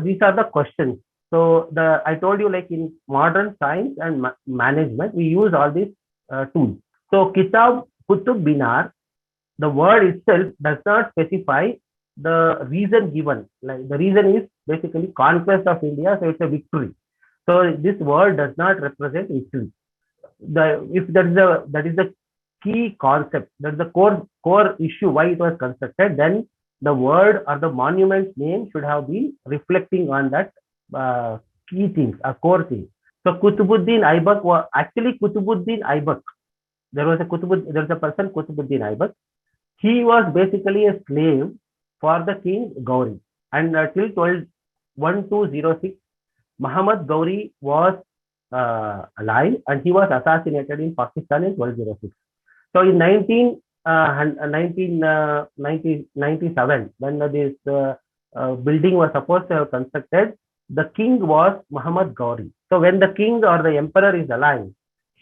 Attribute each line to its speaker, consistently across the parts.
Speaker 1: these are the questions. So I told you, like in modern science and management, we use all these tools. So Kitab Kutub Binar, the word itself does not specify the reason given. Like the reason is basically conquest of India, so it's a victory. So this word does not represent victory. If that is the key concept, that's the core issue why it was constructed, then the word or the monument's name should have been reflecting on that uh, key things, a core thing. So Kutubuddin Aibak was actually Kutubuddin Aibak. There was a person Kutubuddin Aibak. He was basically a slave for the king Gauri, and till 1206, Muhammad Gauri was alive, and he was assassinated in Pakistan in 1206. So in 1997, when this building was supposed to have constructed, the king was Muhammad Gauri. So when the king or the emperor is alive,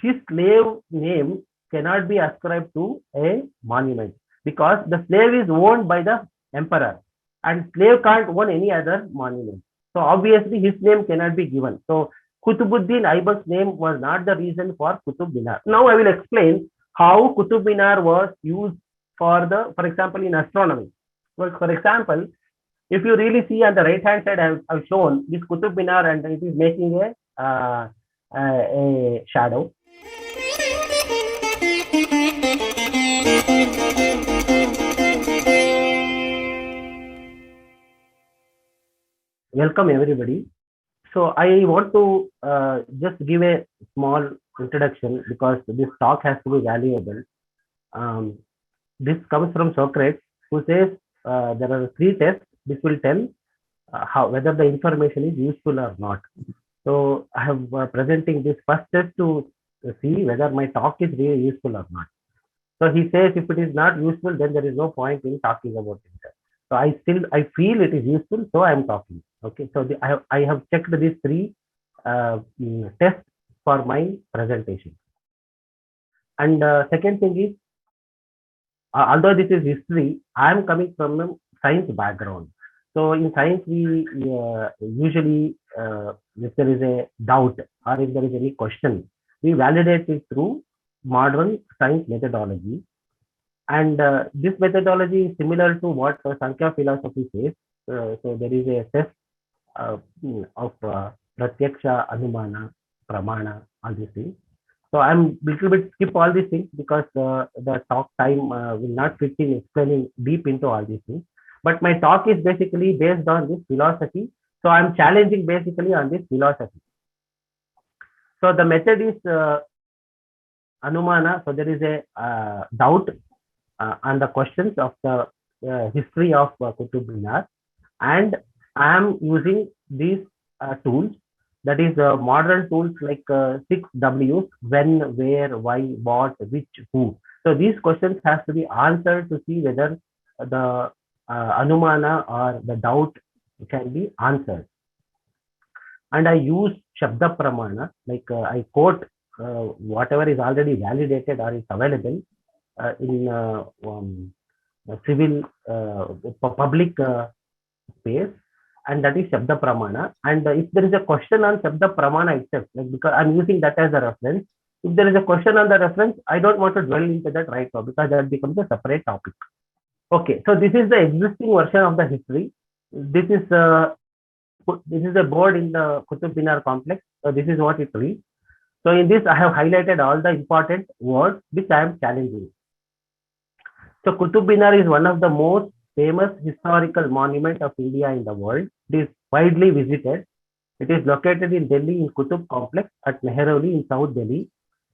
Speaker 1: his slave name cannot be ascribed to a monument, because the slave is owned by the emperor, and slave can't own any other monument. So obviously his name cannot be given. So Kutubuddin Aibak's name was not the reason for Kutub Minar. Now I will explain how Kutub Minar was used for example, in astronomy. Well, for example, if you really see on the right hand side, I've shown this Kutub Minar, and it is making a shadow. Welcome everybody. So I want to just give a small introduction, because this talk has to be valuable. Um, this comes from Socrates, who says there are three tests which will tell how whether the information is useful or not. So I have presenting this first test to see whether my talk is really useful or not. So he says if it is not useful, then there is no point in talking about it. So I feel it is useful, so I am talking. Okay, so I have checked these three tests for my presentation. And second thing is, although this is history, I am coming from a science background. So in science, we usually, if there is a doubt or if there is any question, we validate it through modern science methodology. And this methodology is similar to what Sankhya philosophy says. So there is a test of Pratyaksha, Anumana, Pramana, all these things. So I'm little bit skip all these things, because the talk time will not fit in explaining deep into all these things. But my talk is basically based on this philosophy. So I'm challenging basically on this philosophy. So the method is Anumana. So there is a doubt on the questions of the history of Qutub Minar, and I am using these tools, that is modern tools like 6 W's: when, where, why, what, which, who. So these questions have to be answered to see whether the Anumana or the doubt can be answered. And I use Shabda Pramana, like I quote whatever is already validated or is available in civil public space, and that is Shabda Pramana. And if there is a question on Shabda Pramana itself, like because I'm using that as a reference, if there is a question on the reference, I don't want to dwell into that right now, because that becomes a separate topic. Okay, so this is the existing version of the history. This is a board in the Qutub Minar complex. So this is what it reads. So in this, I have highlighted all the important words which I am challenging. So Qutub Minar is one of the most famous historical monument of India in the world. It is widely visited. It is located in Delhi in Qutub complex at Mehrauli in South Delhi.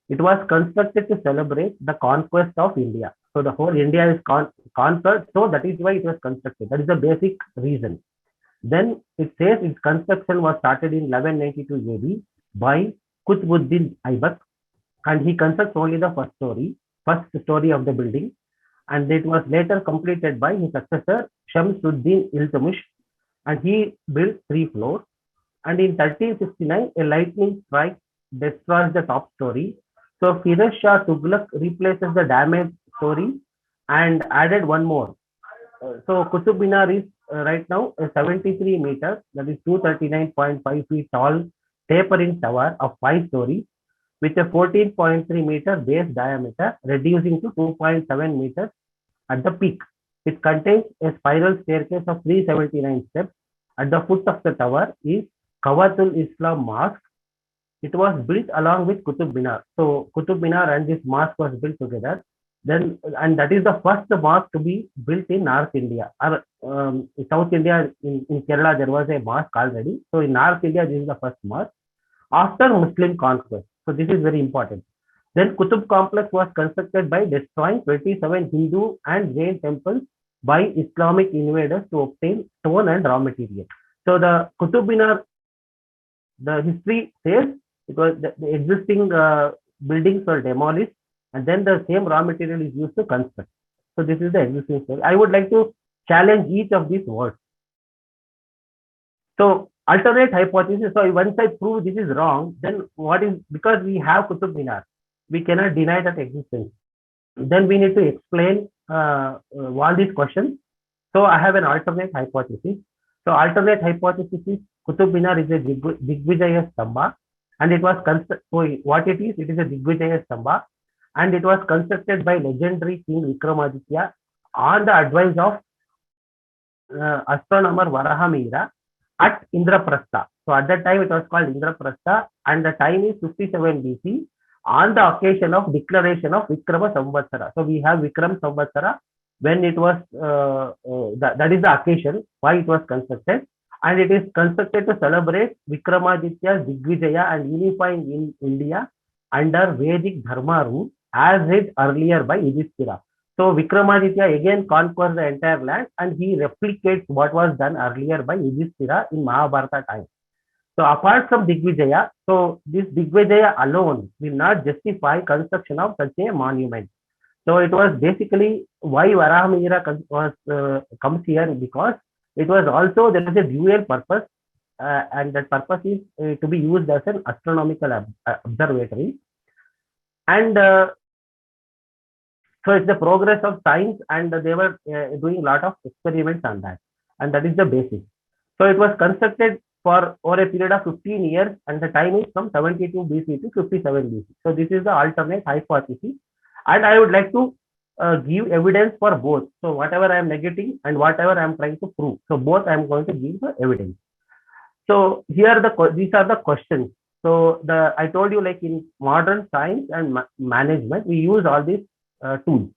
Speaker 1: It was constructed to celebrate the conquest of India. So the whole India is conquered. So that is why it was constructed. That is the basic reason. Then it says its construction was started in 1192 AD by Qutbuddin Aibak, and he constructs only the first story of the building, and it was later completed by his successor Shamsuddin Iltutmish, and he built 3 floors. And in 1369, a lightning strike destroys the top story. So Firoz Shah Tughlaq replaces the damaged story and added one more. So Qutub Minar is right now a 73 meters, that is 239.5 feet tall tapering tower of 5 stories with a 14.3-meter base diameter, reducing to 2.7 meters at the peak. It contains a spiral staircase of 379 steps. At the foot of the tower is Qawatul Islam Mosque. It was built along with Qutub Minar. So Qutub Minar and this mosque was built together. Then, and that is the first mosque to be built in North India. Or South India, in Kerala, there was a mosque already. So in North India, this is the first mosque after Muslim conquest. So this is very important. Then Qutub complex was constructed by destroying 27 Hindu and Jain temples by Islamic invaders to obtain stone and raw material. So the Qutub Minar, the history says it was the existing buildings were demolished and then the same raw material is used to construct. So this is the existing story. I would like to challenge each of these words. So alternate hypothesis. So once I prove this is wrong, then what is, because we have Qutub Minar, we cannot deny that existence. Then we need to explain all these questions. So I have an alternate hypothesis. So alternate hypothesis is Qutub Minar is a Digvijaya Stamba, and it was so what it is a Digvijaya Stamba, and it was constructed by legendary King Vikramaditya on the advice of astronomer Varahamihira at Indraprastha. So at that time it was called Indraprastha, and the time is 57 BC on the occasion of declaration of Vikrama Samvatsara. So we have Vikram Samvatsara when it was that is the occasion why it was constructed, and it is constructed to celebrate Vikramaditya's Digvijaya and unifying in India under Vedic Dharma rule as read earlier by Yudhishthira. So Vikramaditya again conquers the entire land and he replicates what was done earlier by Yudhishthira in Mahabharata time. So apart from Digvijaya, so this Digvijaya alone will not justify construction of such a monument. So it was basically why Varahamihira comes here, because it was also, there is a dual purpose, and that purpose is to be used as an astronomical observatory. And so it's the progress of science, and they were doing a lot of experiments on that, and that is the basis. So it was constructed for over a period of 15 years, and the time is from 72 BC to 57 BC. So this is the alternate hypothesis, and I would like to give evidence for both. So whatever I am negating and whatever I am trying to prove, so both I am going to give the evidence. So here these are the questions. So I told you, like in modern science and management, we use all these tools.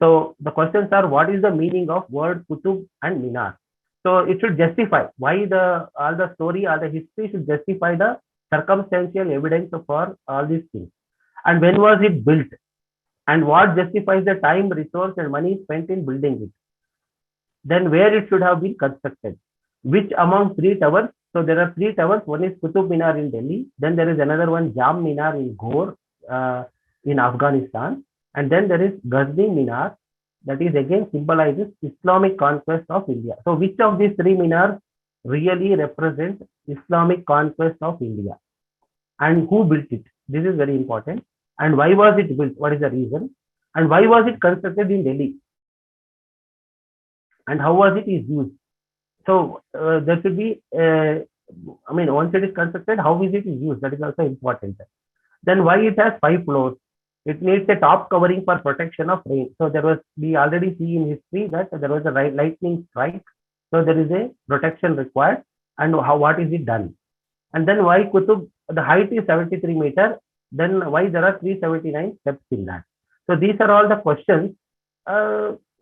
Speaker 1: So the questions are, what is the meaning of word Qutub and Minar? So it should justify why all the story or the history should justify the circumstantial evidence for all these things. And when was it built? And what justifies the time, resource, and money spent in building it? Then where it should have been constructed? Which among 3 towers? So there are 3 towers. One is Qutub Minar in Delhi. Then there is another one, Jam Minar in Ghor in Afghanistan. And then there is Ghazni Minar, that is again symbolizes Islamic conquest of India. So which of these 3 minars really represent Islamic conquest of India? And who built it? This is very important. And why was it built? What is the reason? And why was it constructed in Delhi? And how was it used? So there should be, once it is constructed, how is it used? That is also important. Then why it has 5 floors? It needs a top covering for protection of rain. So we already see in history that there was a lightning strike. So there is a protection required. And what is it done? And then why Qutub, the height is 73 meters. Then why there are 379 steps in that? So these are all the questions.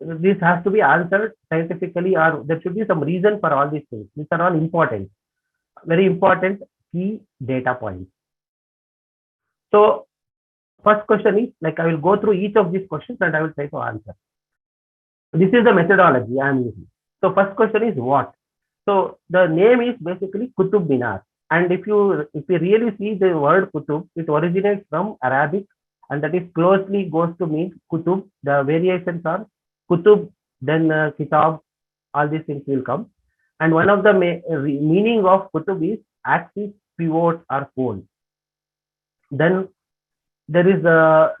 Speaker 1: This has to be answered scientifically, or there should be some reason for all these things. These are all important, very important key data points. So first question is, like, I will go through each of these questions and I will try to answer. This is the methodology I am using. So first question is what? So the name is basically Qutub Minar. And if you really see the word Qutub, it originates from Arabic, and that is closely goes to mean Qutub. The variations are Qutub, then Kitab, all these things will come. And one of the meaning of Qutub is axis, pivot, or pole. Then there is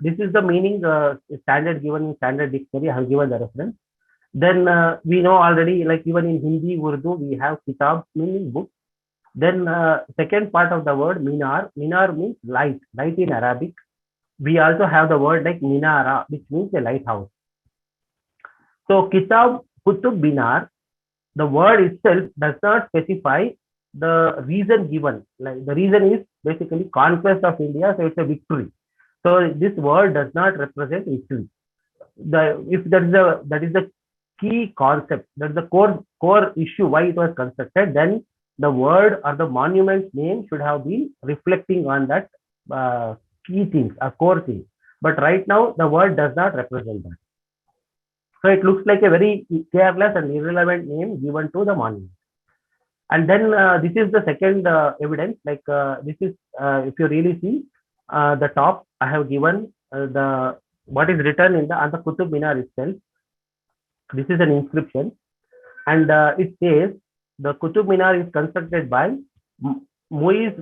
Speaker 1: this is the meaning standard given in standard dictionary. I have given the reference. Then we know already, like even in Hindi, Urdu, we have kitab meaning book. Then second part of the word minar. Minar means light, light in Arabic. We also have the word like minara, which means a lighthouse. So kitab, kutub, binar, the word itself does not specify the reason given. Like the reason is basically conquest of India, so it's a victory. So this word does not represent victory. If that is the key concept, that's the core issue why it was constructed, then the word or the monument's name should have been reflecting on that key things, a core thing. But right now the word does not represent that. So it looks like a very careless and irrelevant name given to the monument. And then this is the second evidence. Like this is, if you really see the top, I have given the what is written in the on the Qutub Minar itself. This is an inscription, and it says the Qutub Minar is constructed by Muiz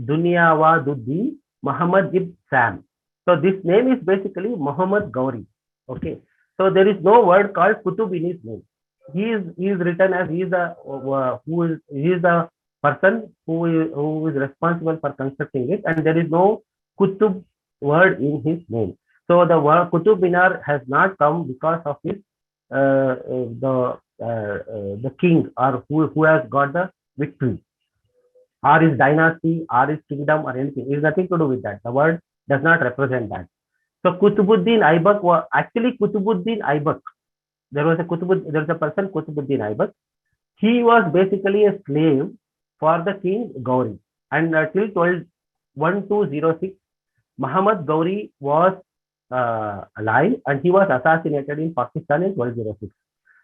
Speaker 1: Duniyawaduddin Muhammad Ibn Sam. So this name is basically Muhammad Gauri. Okay, so there is no word called Qutub in his name. He is written as he is the person who is responsible for constructing it, and there is no Qutub word in his name. So the word Qutub Minar has not come because of his the king, or who has got the victory, or his dynasty, or his kingdom, or anything. It has nothing to do with that. The word does not represent that. So Kutubuddin Aibak was actually Kutubuddin Aibak. There was a person Kutubuddin Aibak. He was basically a slave for the king Gauri, and till 1206, Muhammad Gauri was alive, and he was assassinated in Pakistan in 1206.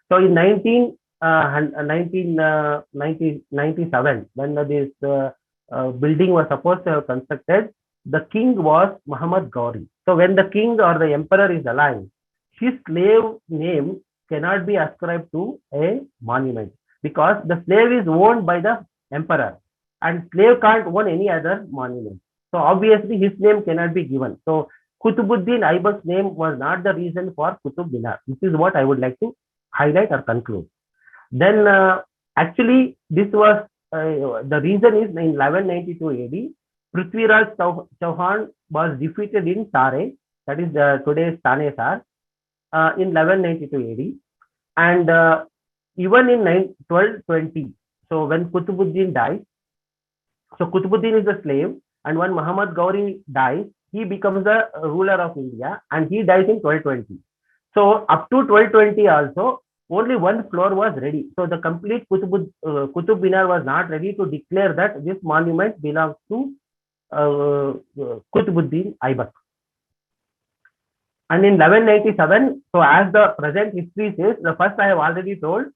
Speaker 1: So in 1997, when this building was supposed to have constructed, the king was Muhammad Gauri. So when the king or the emperor is alive, his slave name cannot be ascribed to a monument, because the slave is owned by the emperor, and slave can't own any other monument. So obviously his name cannot be given. So Kutubuddin Aibak's name was not the reason for Qutub Minar. This is what I would like to highlight or conclude. Then actually this was the reason is in 1192 AD, Prithviraj Chauhan was defeated in Tare, that is today's Tanesar, in 1192 AD, and even in 1220. So when Kutubuddin dies, so Kutubuddin is a slave, and when Muhammad Gauri dies, he becomes the ruler of India, and he dies in 1220. So up to 1220 also, only one floor was ready. So the complete Qutub Minar was not ready to declare that this monument belongs to Kutubuddin Aibak. And in 1197, so as the present history says, the first I have already told,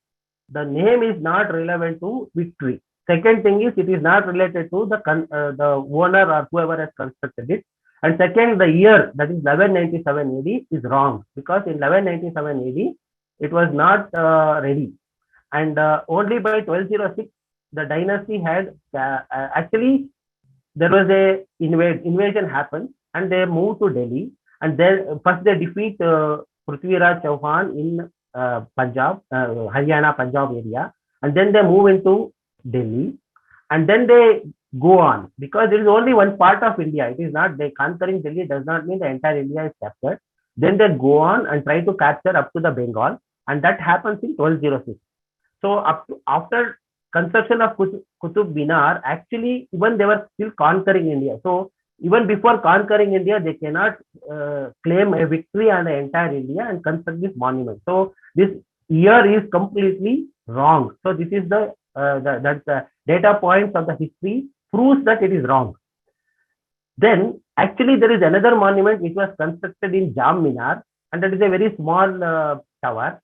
Speaker 1: the name is not relevant to victory. Second thing is, it is not related to the owner or whoever has constructed it. And second, the year, that is 1197 AD, is wrong, because in 1197 AD, it was not ready. And only by 1206, the dynasty had actually, there was a invasion happened, and they moved to Delhi. And then first they defeat Prithviraj Chauhan in Punjab, Haryana, Punjab area, and then they move into Delhi, and then they go on, because there is only one part of India. It is not, they conquering Delhi does not mean the entire India is captured. Then they go on and try to capture up to the Bengal, and that happens in 1206. So after construction of Qutub Minar, actually even they were still conquering India. So even before conquering India, they cannot claim a victory on the entire India and construct this monument. So this year is completely wrong. So this is the data points of the history proves that it is wrong. Then actually there is another monument which was constructed in Jam Minar, and that is a very small tower,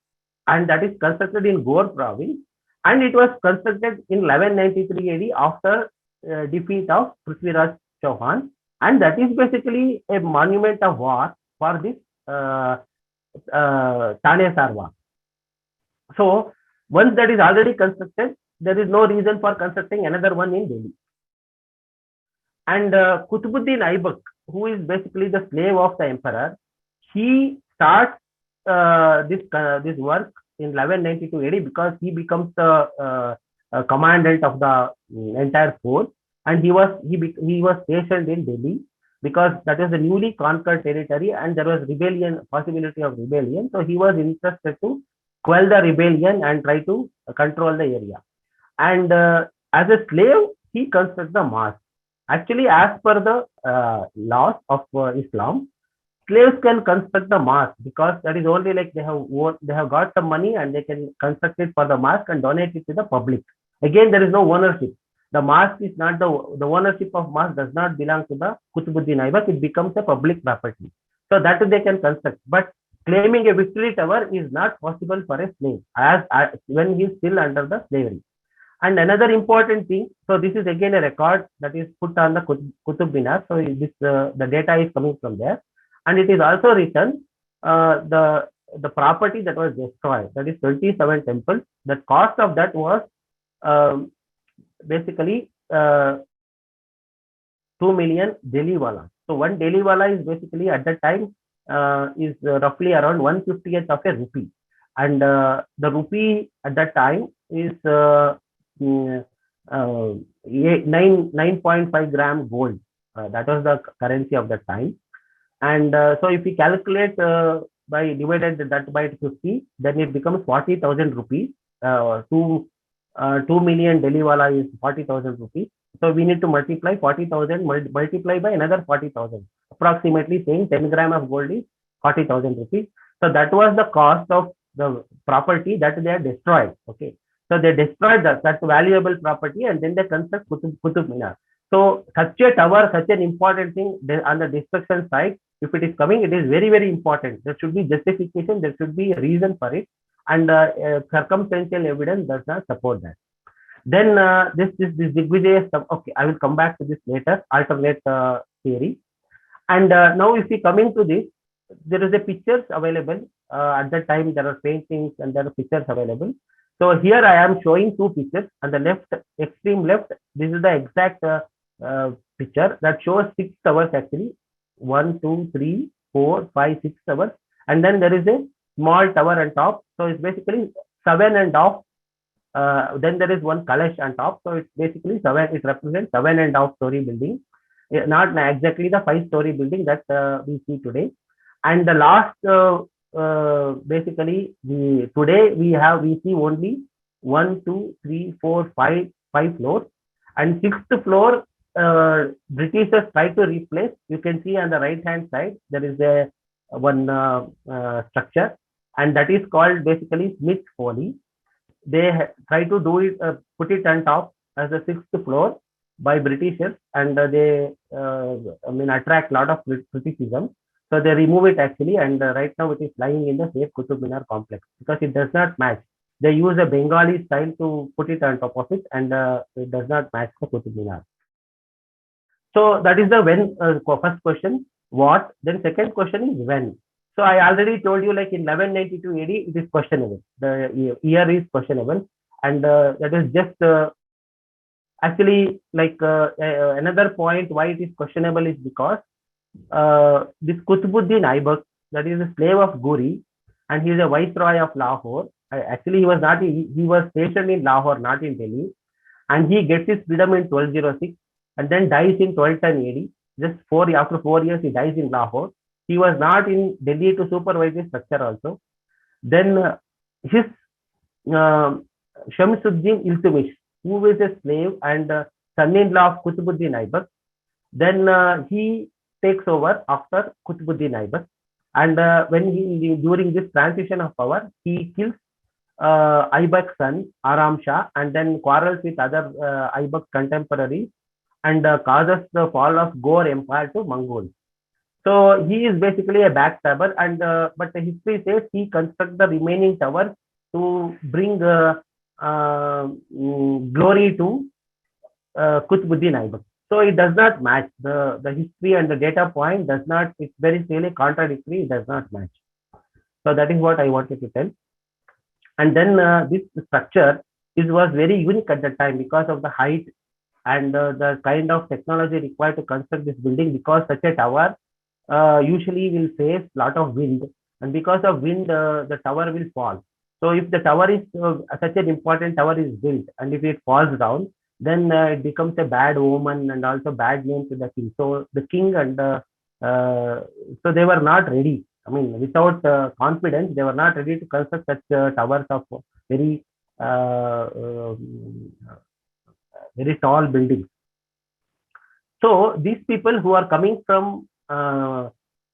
Speaker 1: and that is constructed in Gore province, and it was constructed in 1193 AD after defeat of Prithviraj Chauhan, and that is basically a monument of war for this Tanesar war. So once that is already constructed, there is no reason for constructing another one in Delhi. And Kutubuddin Aibak, who is basically the slave of the emperor, he starts this work in 1192 AD because he becomes the commandant of the entire force, and he was stationed in Delhi because that was a newly conquered territory and there was possibility of rebellion. So he was interested to quell the rebellion and try to control the area. And as a slave, he constructs the mosque. Actually, as per the laws of Islam, slaves can construct the mosque because that is only like they have got some money and they can construct it for the mosque and donate it to the public. Again, there is no ownership. The mosque is not the ownership of mosque does not belong to the Qutbuddin Aibak. It becomes a public property. So that they can construct. But claiming a victory tower is not possible for a slave as when he is still under the slavery. And another important thing, so this is again a record that is put on the Qutub Minar. So the data is coming from there, and it is also written the property that was destroyed, that is 27 temples. The cost of that was basically 2 million Delhi wala. So one Delhi wala is basically at that time is roughly around 1/50th of a rupee, and the rupee at that time is 9.5 gram gold. That was the currency of that time. And so if we calculate by divided that by 50, then it becomes 40,000 rupees. 2 million Delhi wala is 40,000 rupees. So we need to multiply 40,000 multiply by another 40,000, approximately saying 10 gram of gold is 40,000 rupees. So that was the cost of the property that they had destroyed. Okay. So they destroyed that valuable property and then they construct Qutub Minar. So such a tower, such an important thing on the destruction side, if it is coming, it is very, very important. There should be justification, there should be a reason for it, and circumstantial evidence does not support that. Then this Digvijay stuff, okay, I will come back to this later, alternate theory. And now if we coming to this, there is a pictures available. At that time, there are paintings and there are pictures available. So here I am showing two pictures. On the left, extreme left, this is the exact picture that shows 6 towers actually. 1, 2, 3, 4, 5, 6 towers. And then there is a small tower on top. So it's basically 7.5. Then there is one Kalash on top. So it's basically 7. It represents 7.5 story building. Not exactly the 5-story building that we see today. And the last basically today we see only 1, 2, 3, 4, 5 floors, and 6th floor Britishers try to replace. You can see on the right hand side there is a one structure, and that is called basically Smith Foley. They try to do it, put it on top as a 6th floor by Britishers, and they attract a lot of criticism. So they remove it actually, and right now it is lying in the safe Qutub Minar complex because it does not match. They use a Bengali style to put it on top of it, and it does not match the Qutub Minar. So that is the when first question, what? Then second question is when. So I already told you, like in 1192 AD, it is questionable. The year is questionable, and that is just actually like another point why it is questionable is because this Qutbuddin Aibak, that is a slave of Ghori, and he is a viceroy of Lahore. Actually, he was not. He was stationed in Lahore, not in Delhi, and he gets his freedom in 1206, and then dies in 1210 AD. Just after 4 years, he dies in Lahore. He was not in Delhi to supervise the structure also. Then his Shamsuddin Iltutmish, who was a slave and son-in-law of Qutbuddin Aibak, then he takes over after Qutbuddin Aibak, and when he during this transition of power, he kills Aibak's son Aram Shah, and then quarrels with other Aibak contemporaries, and causes the fall of Ghor Empire to Mongols. So he is basically a backstabber, and but the history says he constructs the remaining towers to bring glory to Qutbuddin Aibak. So it does not match. The history and the data point does not, it's very clearly contradictory, it does not match. So that is what I wanted to tell. And then this structure was very unique at that time because of the height and the kind of technology required to construct this building, because such a tower usually will face a lot of wind, and because of wind, the tower will fall. So if the tower is such an important tower is built, and if it falls down, then it becomes a bad omen and also bad name to the king. So the king and so they were not ready. I mean, without confidence, they were not ready to construct such towers of very very tall buildings. So these people who are coming from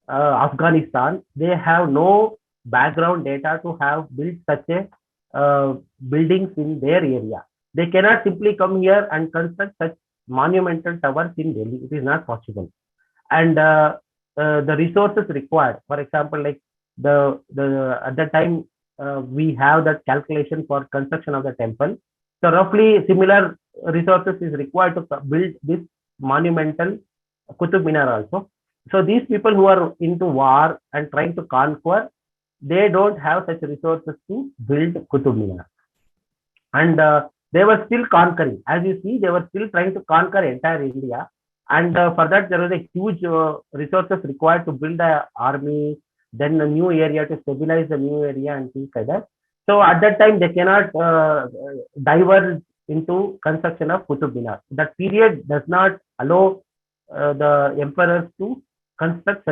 Speaker 1: Afghanistan, they have no background data to have built such a buildings in their area. They cannot simply come here and construct such monumental towers in Delhi. It is not possible. And the resources required, for example, like the at the time we have that calculation for construction of the temple. So roughly similar resources is required to build this monumental Qutub Minar also. So these people who are into war and trying to conquer, they don't have such resources to build Qutub Minar. And they were still conquering. As you see, they were still trying to conquer entire India. And for that, there was a huge resources required to build an army, then a new area to stabilize the new area and things like that. So at that time, they cannot diverge into construction of Qutub Minar. That period does not allow the emperors to construct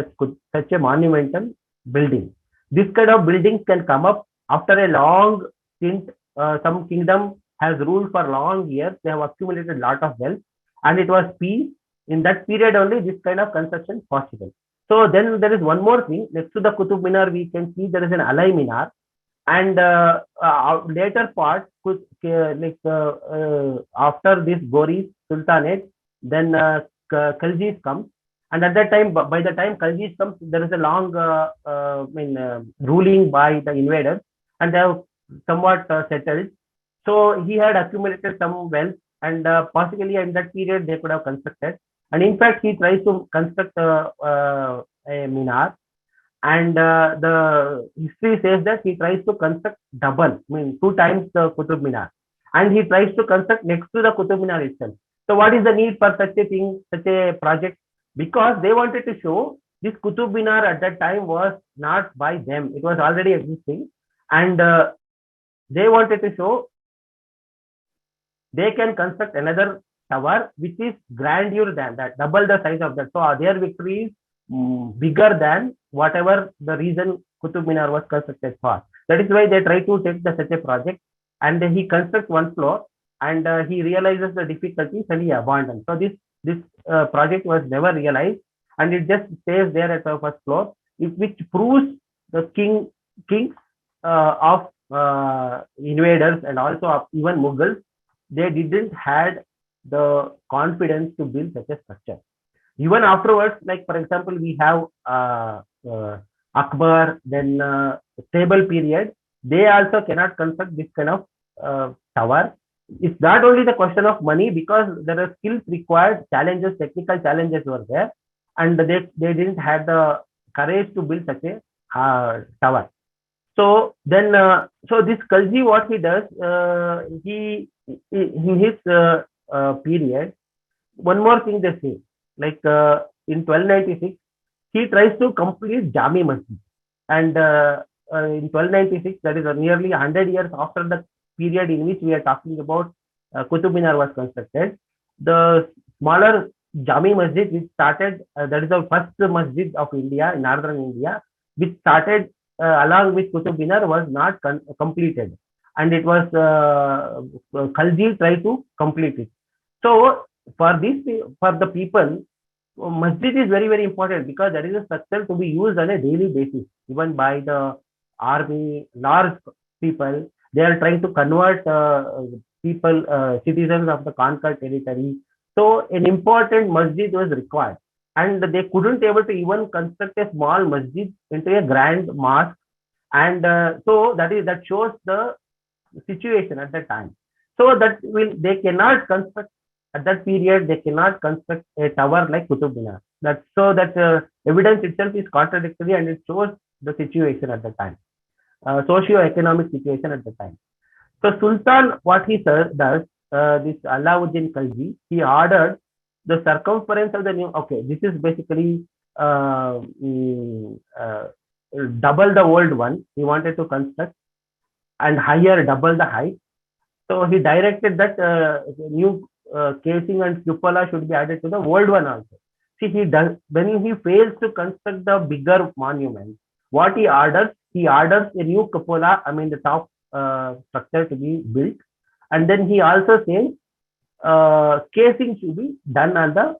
Speaker 1: such a monumental building. This kind of buildings can come up after a long stint. Some kingdom has ruled for long years. They have accumulated a lot of wealth, and it was peace. In that period only, this kind of construction possible. So then there is one more thing. Next to the Qutub Minar, we can see there is an Alai Minar, and later part, after this Ghori Sultanate, then Khaljis comes, and at that time, by the time Khaljis comes, there is a long ruling by the invaders, and they have somewhat settled. So he had accumulated some wealth, and possibly in that period they could have constructed. And in fact, he tries to construct a minar, and the history says that he tries to construct double, I mean 2 times the Qutub Minar, and he tries to construct next to the Qutub Minar itself. So what is the need for such a thing, such a project? Because they wanted to show this Qutub Minar at that time was not by them; it was already existing, and they wanted to show they can construct another tower which is grandeur than that, double the size of that. So their victory is bigger than whatever the reason Qutub Minar was constructed for. That is why they try to take such a project, and he constructs one floor, and he realizes the difficulties and he abandons. So this project was never realized, and it just stays there at the first floor, which proves the kings of invaders and also of even Mughals, they didn't had the confidence to build such a structure. Even afterwards, like for example, we have Akbar, then stable period, they also cannot construct this kind of tower. It's not only the question of money, because there are skills required, challenges, technical challenges were there, and they didn't have the courage to build such a tower. So then, so this Khalji, what he does, he in his period, one more thing they say, like in 1296, he tries to complete Jami Masjid, and in 1296, that is nearly 100 years after the period in which we are talking about Qutub Minar was constructed, the smaller Jami Masjid which started, that is the first masjid of India, in northern India, which started along with Qutub Minar, was not completed, and it was Khalji tried to complete it. So for the people, masjid is very, very important, because that is a structure to be used on a daily basis, even by the army, large people. They are trying to convert people, citizens of the conquered territory. So an important masjid was required, and they couldn't able to even construct a small masjid into a grand mosque. And so that shows the situation at that time. So they cannot construct at that period. They cannot construct a tower like Qutub Minar. That evidence itself is contradictory, and it shows the situation at the time, socio-economic situation at the time. So Sultan, what he does, this Alauddin Khalji, he ordered the circumference of the new. Okay, this is basically double the old one. He wanted to construct and higher, double the height. So he directed that new casing and cupola should be added to the old one also. See, he does when he fails to construct the bigger monument. What he orders a new cupola. I mean, the top structure to be built, and then he also says casing should be done on the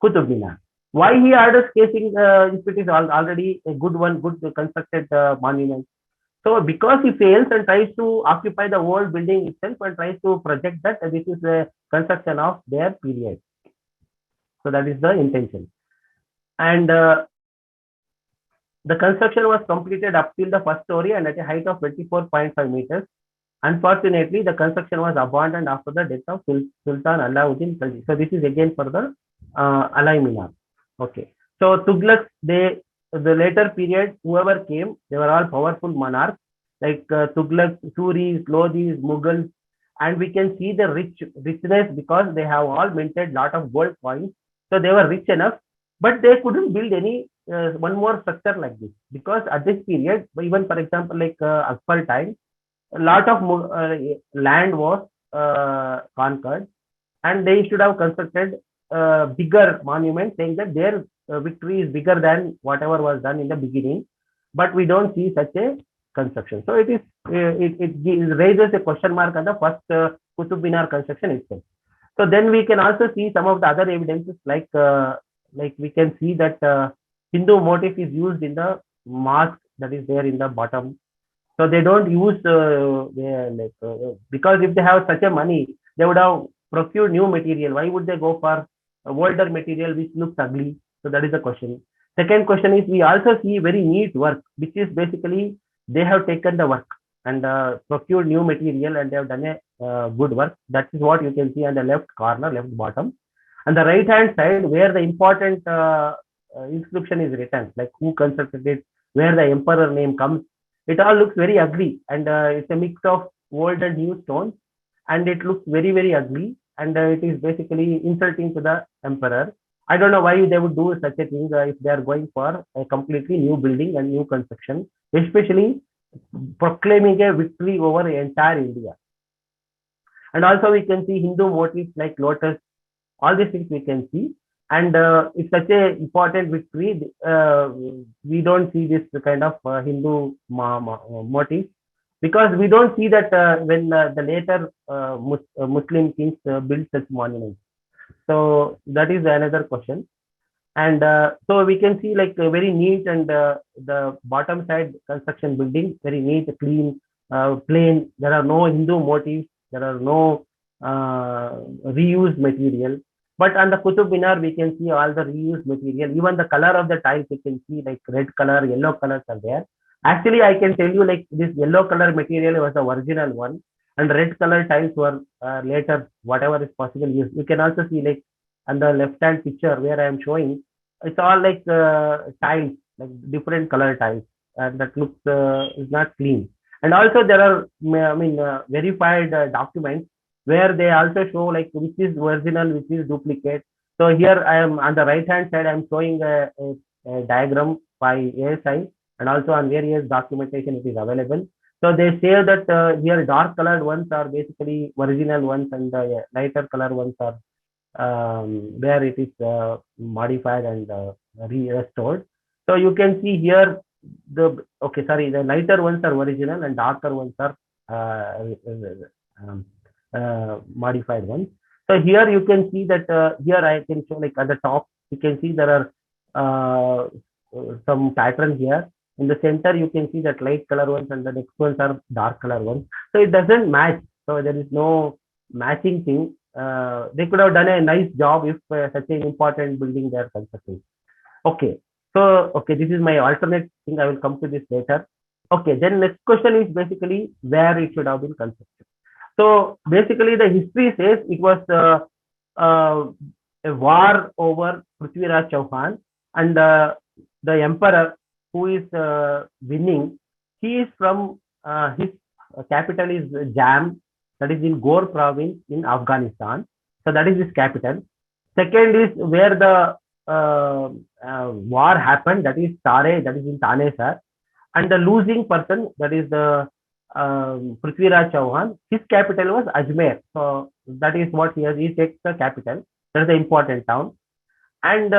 Speaker 1: Qutub Minar. Why he orders casing if it is already a good one, good constructed monument? So because he fails and tries to occupy the old building itself and tries to project that this is the construction of their period. So that is the intention. And the construction was completed up till the first story and at a height of 24.5 meters. Unfortunately, the construction was abandoned after the death of Sultan Alauddin Khalji. So this is again for the Alai Minar. Okay. So Tughlaq, the later period, whoever came, they were all powerful monarchs like Tughlaq, Suris, Lodhis, Mughals, and we can see the richness because they have all minted lot of gold coins. So they were rich enough, but they couldn't build any one more structure like this because at this period, even for example, like Akbar time, a lot of land was conquered, and they should have constructed bigger monument saying that their victory is bigger than whatever was done in the beginning, but we don't see such a construction. So it raises a question mark on the first Qutub Minar construction itself. So then we can also see some of the other evidences like we can see that Hindu motif is used in the mask that is there in the bottom. So they don't use because if they have such a money, they would have procured new material. Why would they go for older material which looks ugly? So that is the question. Second question is we also see very neat work, which is basically they have taken the work and procured new material and they have done a good work. That is what you can see on the left corner, left bottom. On the right hand side, where the important inscription is written, like who constructed it, where the emperor name comes, it all looks very ugly and it's a mix of old and new stones and it looks very, very ugly and it is basically insulting to the emperor. I don't know why they would do such a thing if they are going for a completely new building and new construction, especially proclaiming a victory over entire India. And also we can see Hindu motifs like lotus, all these things we can see. And it's such an important victory. We don't see this kind of Hindu motif because we don't see that when the later Muslim kings built such monuments. So that is another question. And so we can see like very neat and the bottom side construction building, very neat, clean, plain. There are no Hindu motifs. There are no reused material. But on the Qutub Minar, we can see all the reused material. Even the color of the tiles, we can see like red color, yellow colors are there. Actually, I can tell you like this yellow color material was the original one and red color tiles were later, whatever is possible used. You can also see like on the left hand picture where I am showing, it's all like tiles, like different color tiles and that looks is not clean. And also there are, I mean, verified documents where they also show like which is original, which is duplicate. So here I am on the right hand side, I'm showing a diagram by ASI and also on various documentation it is available. So they say that here dark colored ones are basically original ones and the lighter color ones are where it is modified and restored. So you can see here the lighter ones are original and darker ones are modified ones. So here you can see that here I can show like at the top you can see there are some pattern here. In the center you can see that light color ones and the next ones are dark color ones. So it doesn't match. So there is no matching thing. They could have done a nice job if such an important building they are constructing. Okay. So okay, this is my alternate thing. I will come to this later. Okay, then next question is basically where it should have been constructed. So basically, the history says it was a war over Prithviraj Chauhan, and the emperor who is winning, he is from his capital is Jam, that is in Ghor province in Afghanistan. So that is his capital. Second is where the war happened, that is Tare, that is in Tanesar. And the losing person, that is the Prithviraj Chauhan, his capital was Ajmer. So that is what he has. He takes the capital. That is the important town. And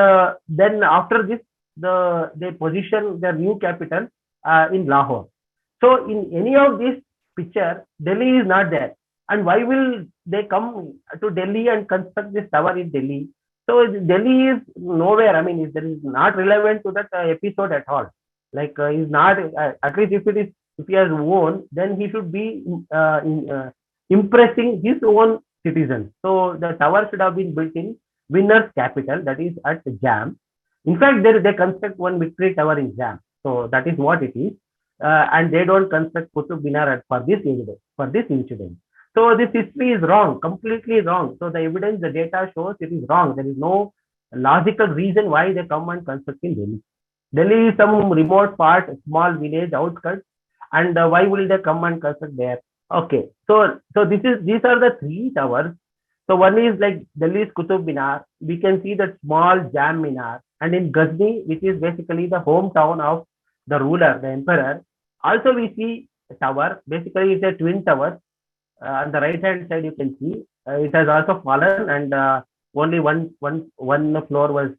Speaker 1: then after this, they position their new capital in Lahore. So in any of these picture, Delhi is not there. And why will they come to Delhi and construct this tower in Delhi? So Delhi is nowhere. I mean, there is not relevant to that episode at all. Like is not at least if he has won, then he should be impressing his own citizens. So the tower should have been built in winner's capital, that is at Jam. In fact, they construct one victory tower in Jam. So that is what it is. And they don't construct Qutub Minar for this incident. So this history is wrong, completely wrong. So the evidence, the data shows it is wrong. There is no logical reason why they come and construct in Delhi. Delhi is some remote part, small village, outskirts, and why will they come and construct there? Okay, so these are the three towers. So one is like Delhi's Qutub Minar. We can see the small Jam Minar, and in Ghazni, which is basically the hometown of the ruler, the emperor. Also, we see a tower. Basically, it's a twin tower. On the right hand side, you can see it has also fallen, and only one floor was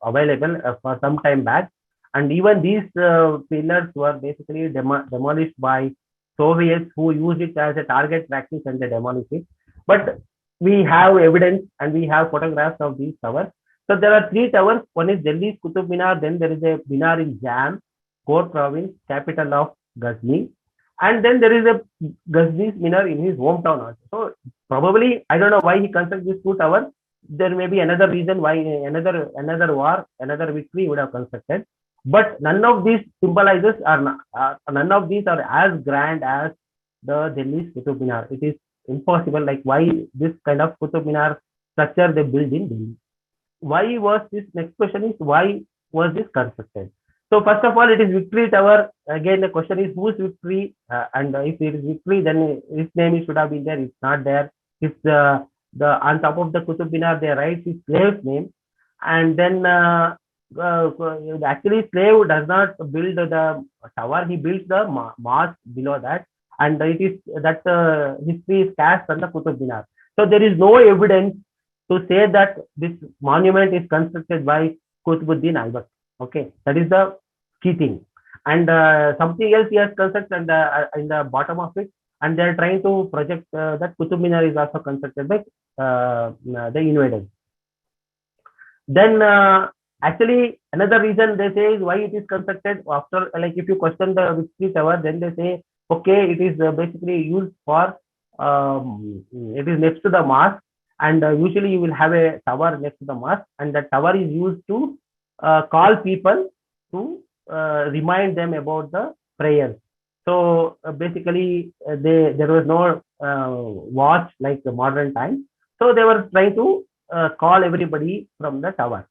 Speaker 1: available for some time back. And even these pillars were basically demolished by Soviets, who used it as a target practice, and they demolished it. But we have evidence and we have photographs of these towers. So there are three towers. One is Delhi's Qutub Minar, then there is a Minar in Jam, Core province, capital of Ghazni. And then there is a Ghazni's Minar in his hometown also. So probably, I don't know why he constructed these two towers. There may be another reason why another war, another victory would have constructed. But none of these symbolizes none of these are as grand as the Delhi's Qutub Minar. It is impossible. Like why this kind of Qutub Minar structure they built in Delhi? Why was this? Next question is why was this constructed? So first of all, it is Victory Tower. Again, the question is whose victory? And if it is victory, then his name should have been there. It's not there. It's the on top of the Qutub Minar, they write his slave's name, and then actually slave does not build the tower. He builds the mosque below that, and it is that history is cast on the Qutub Minar. So there is no evidence to say that this monument is constructed by Qutbuddin Aibak. Okay, that is the key thing. And something else he has constructed in the bottom of it, and they are trying to project that Qutub Minar is also constructed by the invaders. Then actually another reason they say is why it is constructed after, like if you question the Victory Tower, then they say okay, it is basically used for it is next to the mosque, and usually you will have a tower next to the mosque, and the tower is used to call people to remind them about the prayers. So basically, there was no watch like the modern time. So they were trying to call everybody from the tower.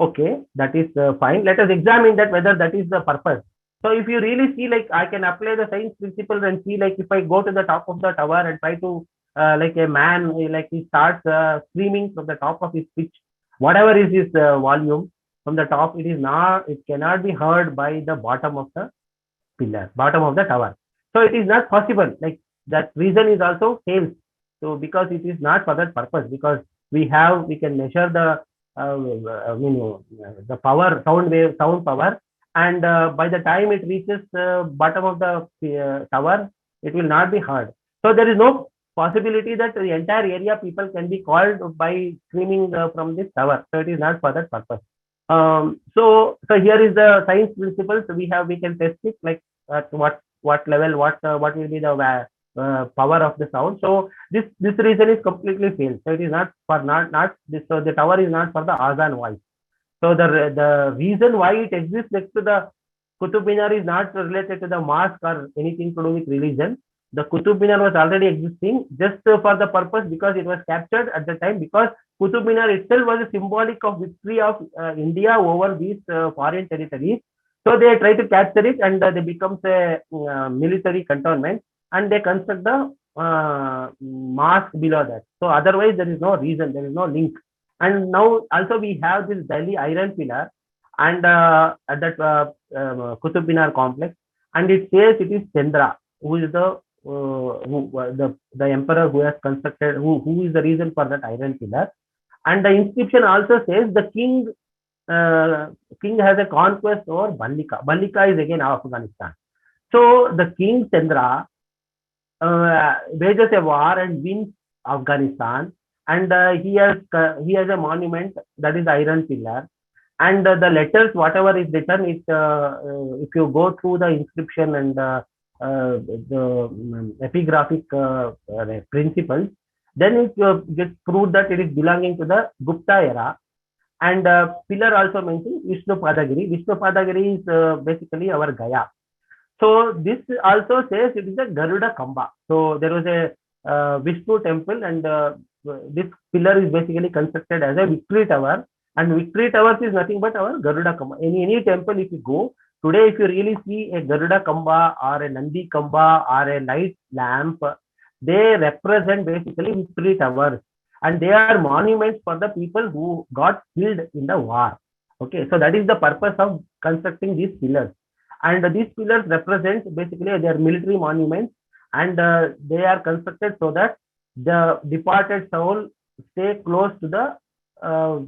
Speaker 1: Okay, that is fine. Let us examine that whether that is the purpose. So if you really see, like I can apply the science principles and see, like if I go to the top of the tower and try to like a man, like he starts screaming from the top of his pitch, whatever is his volume, from the top, it cannot be heard by the bottom of the pillar, bottom of the tower. So it is not possible. Like that reason is also fails. So because it is not for that purpose, because we can measure the the power, sound power, and by the time it reaches the bottom of the tower, it will not be heard. So there is no possibility that the entire area people can be called by screaming from this tower. So it is not for that purpose. So here is the science principles we can test it, like at what level, what will be the power of the sound. So this reason is completely failed. So it is not for not this. So the tower is not for the azan voice. So the reason why it exists next to the Qutub Minar is not related to the mosque or anything to do with religion. The Qutub Minar was already existing just for the purpose, because it was captured at the time, because Qutub Minar itself was a symbolic of victory of India over these foreign territories. So they try to capture it, and they becomes a military cantonment, and they construct the mosque below that. So otherwise there is no reason, there is no link. And now also we have this Delhi Iron Pillar, and at that Qutub Minar complex. and it says it is Chandra who is the emperor who has constructed, who is the reason for that iron pillar. And the inscription also says the uh, king has a conquest over Ballika. Ballika is again Afghanistan. So the king Chandra wages a war and wins Afghanistan, and he has a monument that is Iron Pillar, and the letters whatever is written, if you go through the inscription and the epigraphic principles, then it gets proved that it is belonging to the Gupta era. And pillar also mentions Vishnu Padagiri. Vishnu Padagiri is basically our Gaya. So this also says it is a Garuda Kamba. So there was a Vishnu temple, and this pillar is basically constructed as a victory tower. And victory towers is nothing but our Garuda Kamba. In any temple, if you go today, if you really see a Garuda Kamba or a Nandi Kamba or a light lamp, they represent basically victory towers, and they are monuments for the people who got killed in the war. Okay, so that is the purpose of constructing these pillars. And these pillars represent basically their military monuments, and they are constructed so that the departed soul stay close to the uh,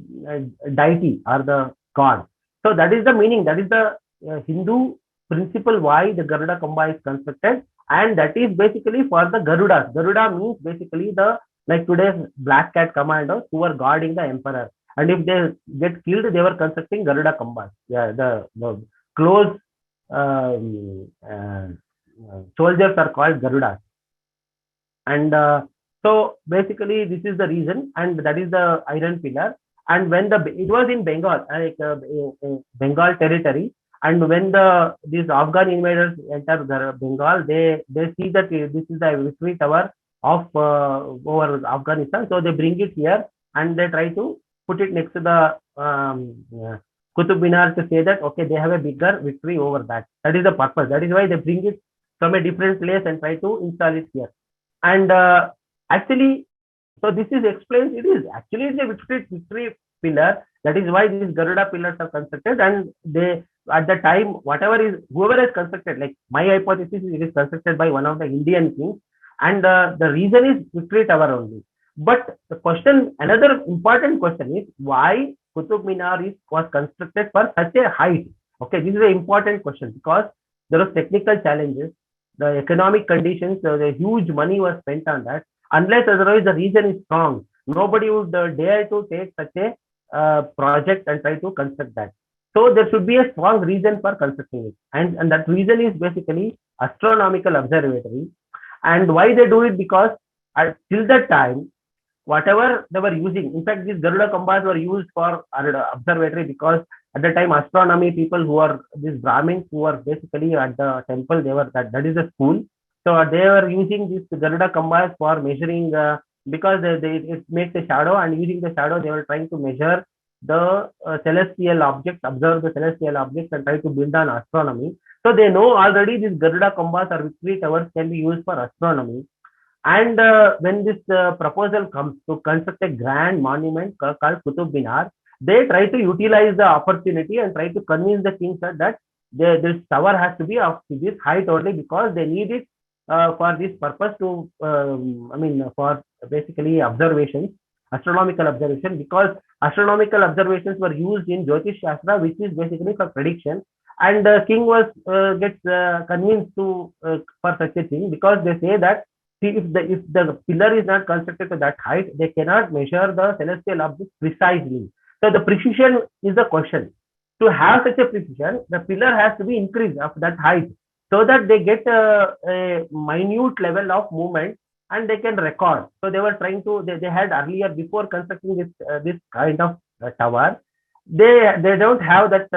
Speaker 1: deity or the god. So that is the meaning. That is the Hindu principle why the Garuda Kamba is constructed, and that is basically for the Garudas. Garuda means basically the, like today's Black Cat commandos who are guarding the emperor. And if they get killed, they were constructing Garuda Kambas. Yeah, the close soldiers are called Garudas. And so basically this is the reason, and that is the iron pillar. And when it was in Bengal, like Bengal territory, and when these Afghan invaders enter Bengal, they see that this is the victory tower of over Afghanistan, so they bring it here and they try to put it next to the Qutub Minar to say that okay, they have a bigger victory over that. That is the purpose. That is why they bring it from a different place and try to install it here. And actually, so this is explains, it is actually a victory pillar. That is why these Garuda pillars are constructed, and they at the time whoever has constructed, like my hypothesis, it is constructed by one of the Indian kings, and the reason is victory tower only. But the question, another important question is why Qutub Minar was constructed for such a height. Okay, this is an important question because there was technical challenges, the economic conditions, the huge money was spent on that. Unless otherwise the reason is strong, nobody would dare to take such a project and try to construct that. So there should be a strong reason for constructing it, and that reason is basically astronomical observatory. And why they do it? Because till that time, whatever they were using, in fact, these Garuda Kambas were used for observatory because at the time astronomy people who are these Brahmins who are basically at the temple, they were that is the school. So they were using these Garuda Kambas for measuring because it makes a shadow, and using the shadow they were trying to measure the celestial objects, observe the celestial objects and try to build on astronomy. So they know already these Garuda Kambas or victory towers can be used for astronomy. And when this proposal comes to construct a grand monument called Qutub Minar, they try to utilize the opportunity and try to convince the king that this tower has to be of this height only because they need it for this purpose to, for basically observations, astronomical observation, because astronomical observations were used in Jyotish Shastra, which is basically for prediction. And the king was gets convinced to for such a thing because they say that if the pillar is not constructed to that height, they cannot measure the celestial object precisely. So the precision is the question. To have such a precision, the pillar has to be increased of that height so that they get a minute level of movement and they can record. So they were trying to, they had earlier, before constructing this kind of tower, they don't have that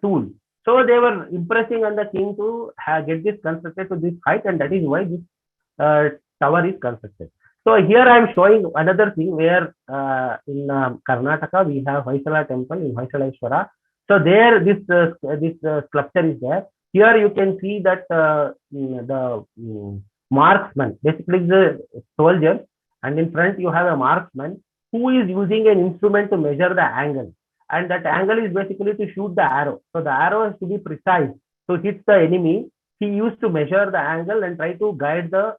Speaker 1: tool. So they were impressing on the king to get this constructed to this height, and that is why this tower is constructed. So here I am showing another thing where in Karnataka we have Hoysala temple in Hoysaleshwara. So there this sculpture is there. Here you can see that the marksman, basically the soldier, and in front you have a marksman who is using an instrument to measure the angle, and that angle is basically to shoot the arrow. So the arrow has to be precise. to hit the enemy, he used to measure the angle and try to guide the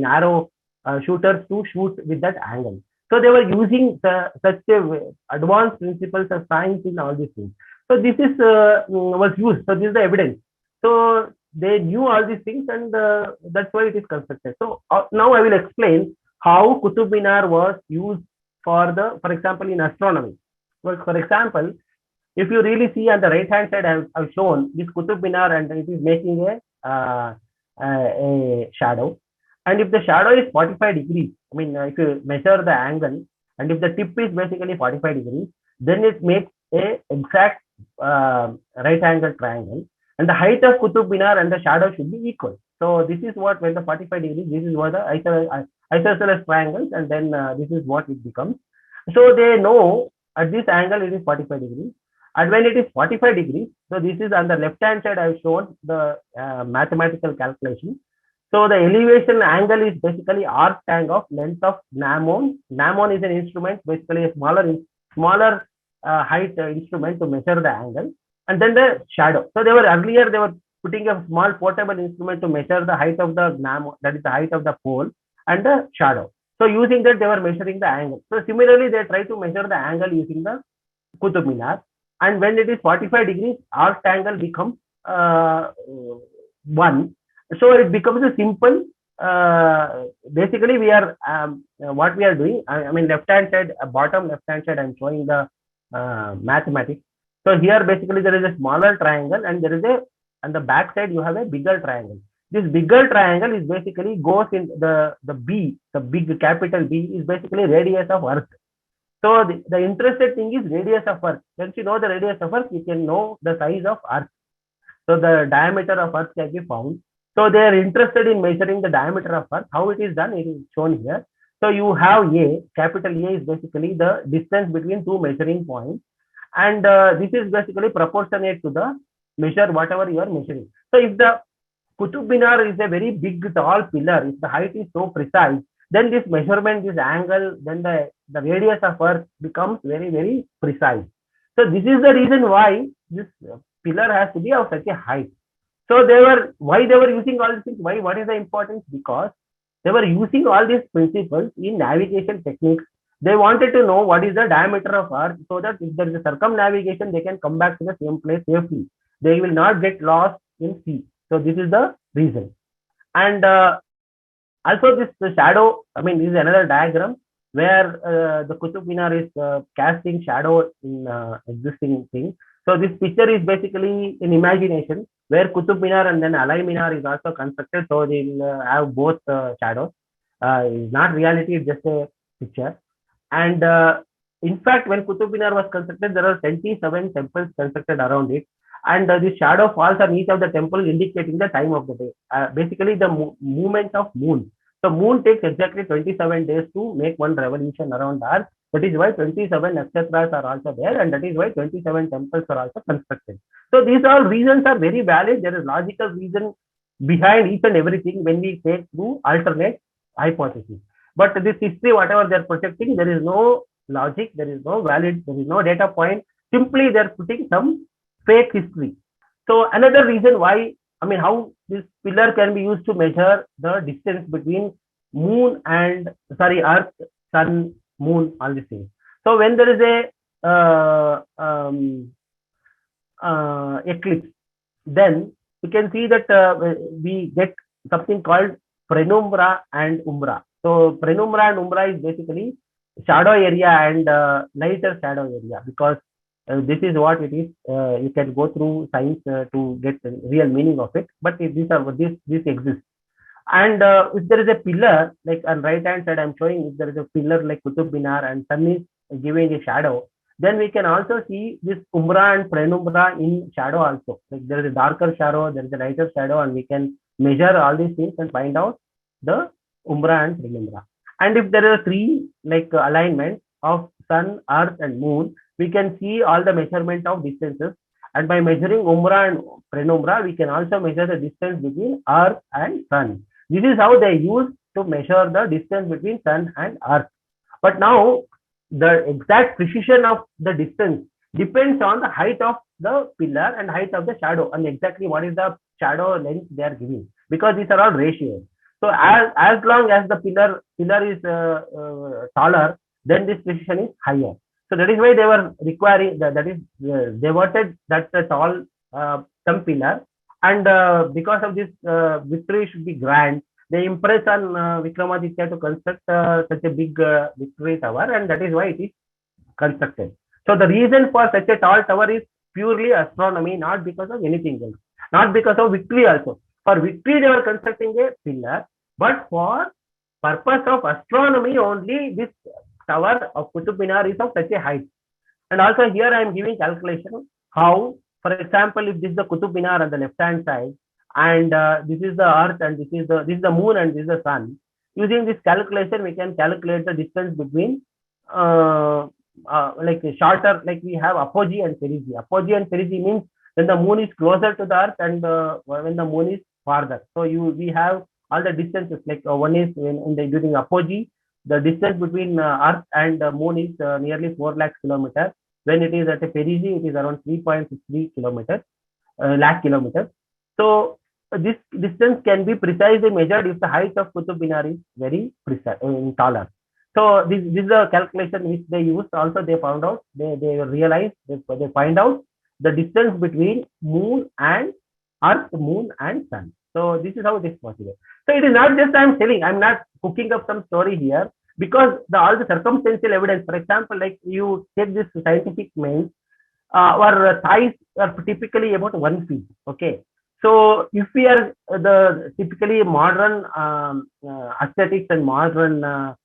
Speaker 1: arrow shooters to shoot with that angle. So they were using such advanced principles of science in all these things. So this is was used. So this is the evidence. So they knew all these things, and that's why it is constructed. So now I will explain how Qutub Minar was used for example, in astronomy. Well, for example, if you really see on the right hand side, I've shown this Qutub Minar and it is making a shadow. And if the shadow is 45 degrees, I mean, if you measure the angle and if the tip is basically 45 degrees, then it makes a exact right angle triangle. And the height of Qutub Minar and the shadow should be equal. So this is what, when the 45 degrees, this is what the isosceles triangles, and then this is what it becomes. So they know at this angle it is 45 degrees. And when it is 45 degrees, so this is on the left hand side, I've shown the mathematical calculation. So the elevation angle is basically arc tang of length of gnomon. Gnomon is an instrument, basically a smaller height instrument to measure the angle. And then the shadow. So they were putting a small portable instrument to measure the height of the gnomon, that is the height of the pole, and the shadow. So using that, they were measuring the angle. So similarly, they try to measure the angle using the Qutub Minar. And when it is 45 degrees, arc angle becomes 1. So it becomes a simple, basically we are, what we are doing, I mean left hand side, bottom left hand side, I'm showing the mathematics. So here basically there is a smaller triangle, and there is on the back side you have a bigger triangle. This bigger triangle is basically goes in the B, the big capital B is basically radius of Earth. So the interesting thing is radius of Earth. Once you know the radius of Earth, you can know the size of Earth. So the diameter of Earth can be found. So they are interested in measuring the diameter of Earth. How it is done, it is shown here. So you have A, capital A is basically the distance between two measuring points. And this is basically proportionate to the measure, whatever you are measuring. So if the Qutub Minar is a very big, tall pillar, if the height is so precise, then this measurement, this angle, then the radius of Earth becomes very, very precise. So this is the reason why this pillar has to be of such a height. So why they were using all these things? Why? What is the importance? Because they were using all these principles in navigation techniques. They wanted to know what is the diameter of Earth, so that if there is a circumnavigation, they can come back to the same place safely. They will not get lost in sea. So this is the reason. And also this shadow, I mean, this is another diagram where the Qutub Minar is casting shadow in existing thing. So this picture is basically in imagination, where Qutub Minar and then Alai Minar is also constructed. So they will have both shadows. It's not reality, it's just a picture. And in fact, when Qutub Minar was constructed, there are 27 temples constructed around it. And this shadow falls on each of the temples, indicating the time of the day. Basically, the movement of moon. So moon takes exactly 27 days to make one revolution around Earth. That is why 27 nakshatras are also there, and that is why 27 temples are also constructed. So these all reasons are very valid. There is logical reason behind each and everything when we take through alternate hypotheses. But this history, whatever they're projecting, there is no logic, there is no valid, there is no data point. Simply they're putting some fake history. So another reason why, I mean, how this pillar can be used to measure the distance between moon and Earth, sun, moon, all these things. So when there is a eclipse, then you can see that we get something called penumbra and umbra. So penumbra and umbra is basically shadow area and lighter shadow area, because this is what it is. You can go through science to get the real meaning of it, but this exists. And if there is a pillar, like on right hand side, I'm showing, if there is a pillar like Qutub Minar and sun is giving a shadow, then we can also see this umbra and penumbra in shadow also. Like there is a darker shadow, there is a lighter shadow, and we can measure all these things and find out the umbra and penumbra. And if there are three alignment of sun, earth, and moon, we can see all the measurement of distances. And by measuring umbra and penumbra, we can also measure the distance between earth and sun. This is how they use to measure the distance between sun and earth. But now the exact precision of the distance depends on the height of the pillar and height of the shadow, and exactly what is the shadow length they are giving, because these are all ratios. So as long as the pillar is taller, then this precision is higher. So that is why they were requiring that is they wanted that the tall some pillar, and because of this victory should be grand, they impress on Vikramaditya to construct such a big victory tower, and that is why it is constructed. So the reason for such a tall tower is purely astronomy, not because of anything else, not because of victory also. For victory, they were constructing a pillar, but for purpose of astronomy only, this tower of Qutub Minar is of such a height. And also here I am giving calculation how, for example, if this is the Qutub Minar on the left hand side, and this is the earth, and this is the moon, and this is the sun. Using this calculation, we can calculate the distance between like shorter, like we have apogee and perigee. Apogee and perigee means when the moon is closer to the earth, and when the moon is farther. So we have all the distances, like one is during apogee, the distance between earth and moon is nearly 4 lakh kilometers. When it is at a perigee, it is around 3.63 kilometers, lakh kilometers. So this distance can be precisely measured if the height of Qutub Minar is very precise, taller. So this is the calculation which they used. Also, they found out, they realized, they find out the distance between moon and earth, moon and sun. So this is how it is possible. So it is not just I'm telling, I'm not cooking up some story here, because all the circumstantial evidence, for example, like you take this scientific means, our thighs are typically about 1 feet. Okay. So if we are the typically modern aesthetics and modern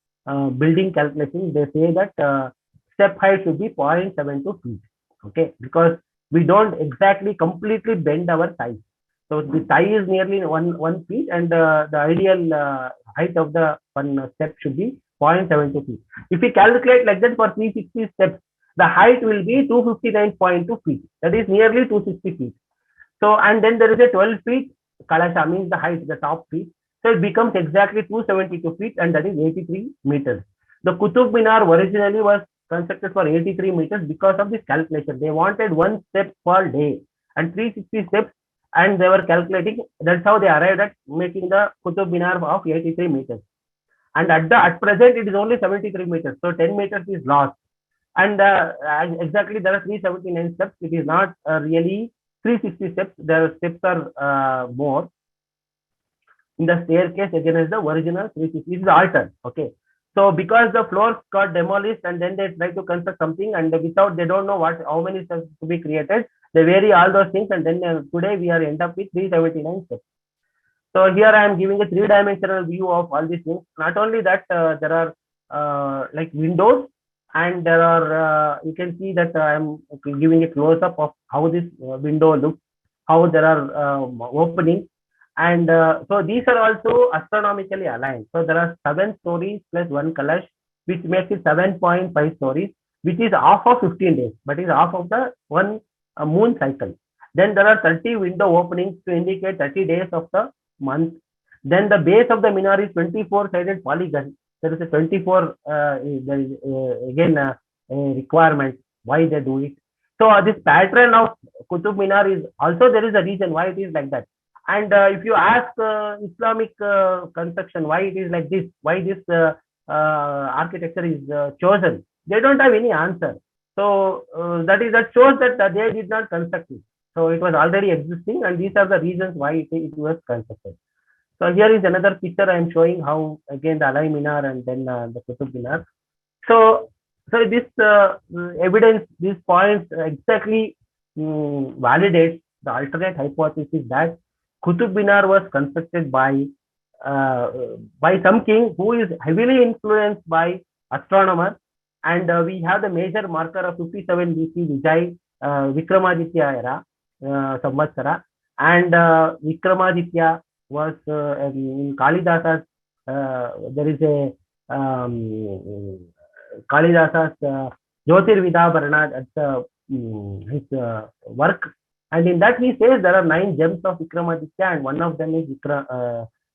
Speaker 1: building calculations, they say that step height should be 0.72 feet. Okay, because we don't exactly completely bend our thigh. So the thigh is nearly 1 feet, and the ideal height of the one step should be 0.72 feet. If we calculate like that for 360 steps, the height will be 259.2 feet. That is nearly 260 feet. So, and then there is a 12 feet Kalasha, means the height, the top feet. So it becomes exactly 272 feet, and that is 83 meters. The Qutub Minar originally was constructed for 83 meters because of this calculation. They wanted 1 step per day and 360 steps, and they were calculating. That's how they arrived at making the Qutub Minar of 83 meters. And at present, it is only 73 meters. So 10 meters is lost. And exactly there are 379 steps. It is not really 360 steps. Their steps are more. In the staircase against the original 360, it is altered. Okay. So because the floors got demolished, and then they try to construct something, and without, they don't know how many steps to be created, they vary all those things, and then today we are end up with 379 steps. So here I am giving a 3-dimensional view of all these things. Not only that, there are like windows, and there are you can see that I am giving a close up of how this window looks, how there are openings, and so these are also astronomically aligned. So there are 7 stories plus 1 Kalash, which makes it 7.5 stories, which is half of 15 days, but is half of the one moon cycle. Then there are 30 window openings to indicate 30 days of the month. Then the base of the minar is 24-sided polygon. There is a 24, there is again a requirement why they do it. So this pattern of Qutub Minar is also, there is a reason why it is like that. And if you ask Islamic construction why it is like this, why this architecture is chosen, they don't have any answer. So that shows that they did not construct it. So it was already existing, and these are the reasons why it was constructed. So here is another picture I am showing how again the Alai Minar and then the Qutub Minar. So this evidence, these points exactly validates the alternate hypothesis that Qutub Minar was constructed by some king who is heavily influenced by astronomers, and we have the major marker of 57 BC Vijay Vikramaditya era Samvatsara, and Vikramaditya was in Kalidasa's, there is a Kalidasa's Jyotirvidabharana, that's his work, and in that he says there are 9 gems of Vikramaditya, and one of them is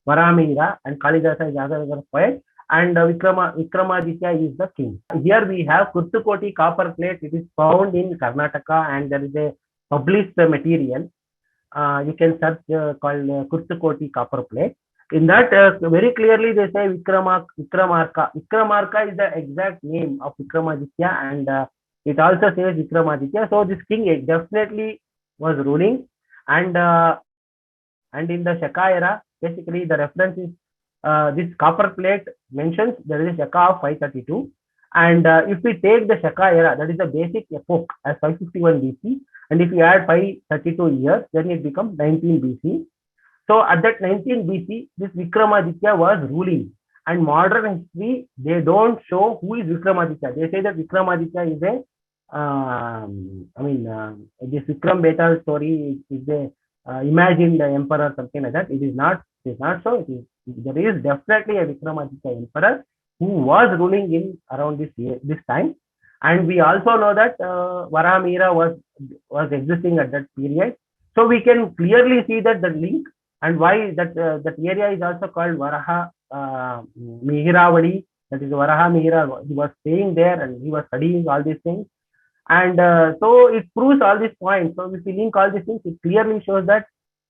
Speaker 1: Varamihira, and Kalidasa is another poet, and Vikramaditya is the king. Here we have Kurtukoti copper plate. It is found in Karnataka, and there is a published material. You can search called Kurtukoti copper plate. In that, very clearly they say Vikramarka. Vikramarka is the exact name of Vikramaditya, and it also says Vikramaditya. So this king definitely was ruling, and in the Shaka era, basically the reference is this copper plate mentions there is a Shaka of 532, and if we take the Shaka era, that is the basic epoch as 551 BC, and if we add 532 years, then it becomes 19 BC. So at that 19 BC, this Vikramaditya was ruling. And modern history, they don't show who is Vikramaditya. They say that Vikramaditya is this Vikram Beta story is a imagined emperor, something like that. It is not so. There is definitely a Vikramaditya emperor who was ruling in around this time. And we also know that Varahamihira was existing at that period. So we can clearly see that the link, and why that area is also called Varaha Mihiravadi. That is Varahamihira. He was staying there and he was studying all these things. And so it proves all these points. So if we link all these things, it clearly shows that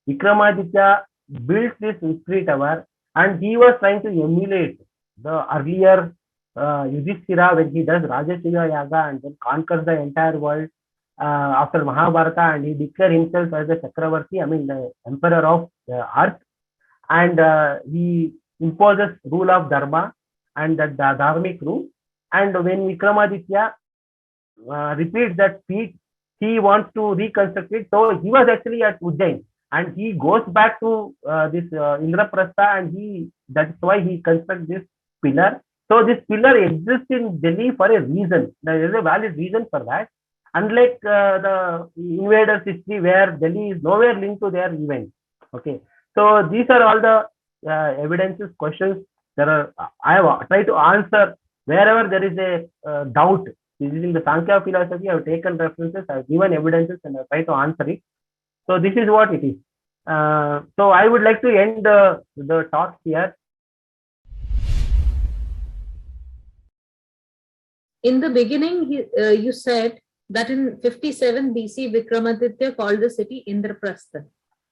Speaker 1: Vikramaditya built this victory tower, and he was trying to emulate the earlier Yudhishthira when he does Rajasuya Yaga and then conquers the entire world after Mahabharata, and he declares himself as the Chakravarti, the emperor of the earth, and he imposes rule of Dharma and that the Dharmic rule. And when Vikramaditya repeats that feat, he wants to reconstruct it. So he was actually at Ujjain, and he goes back to this Indraprastha, and that's why he constructs this pillar. So this pillar exists in Delhi for a reason. There is a valid reason for that. Unlike the invaders' history, where Delhi is nowhere linked to their events. Okay, so these are all the evidences, questions. I have tried to answer wherever there is a doubt. Using the Sankhya philosophy, I have taken references, I have given evidences, and I have tried to answer it. So this is what it is. So I would like to end the talk here.
Speaker 2: In the beginning, you said that in 57 BC, Vikramaditya called the city Indraprastha.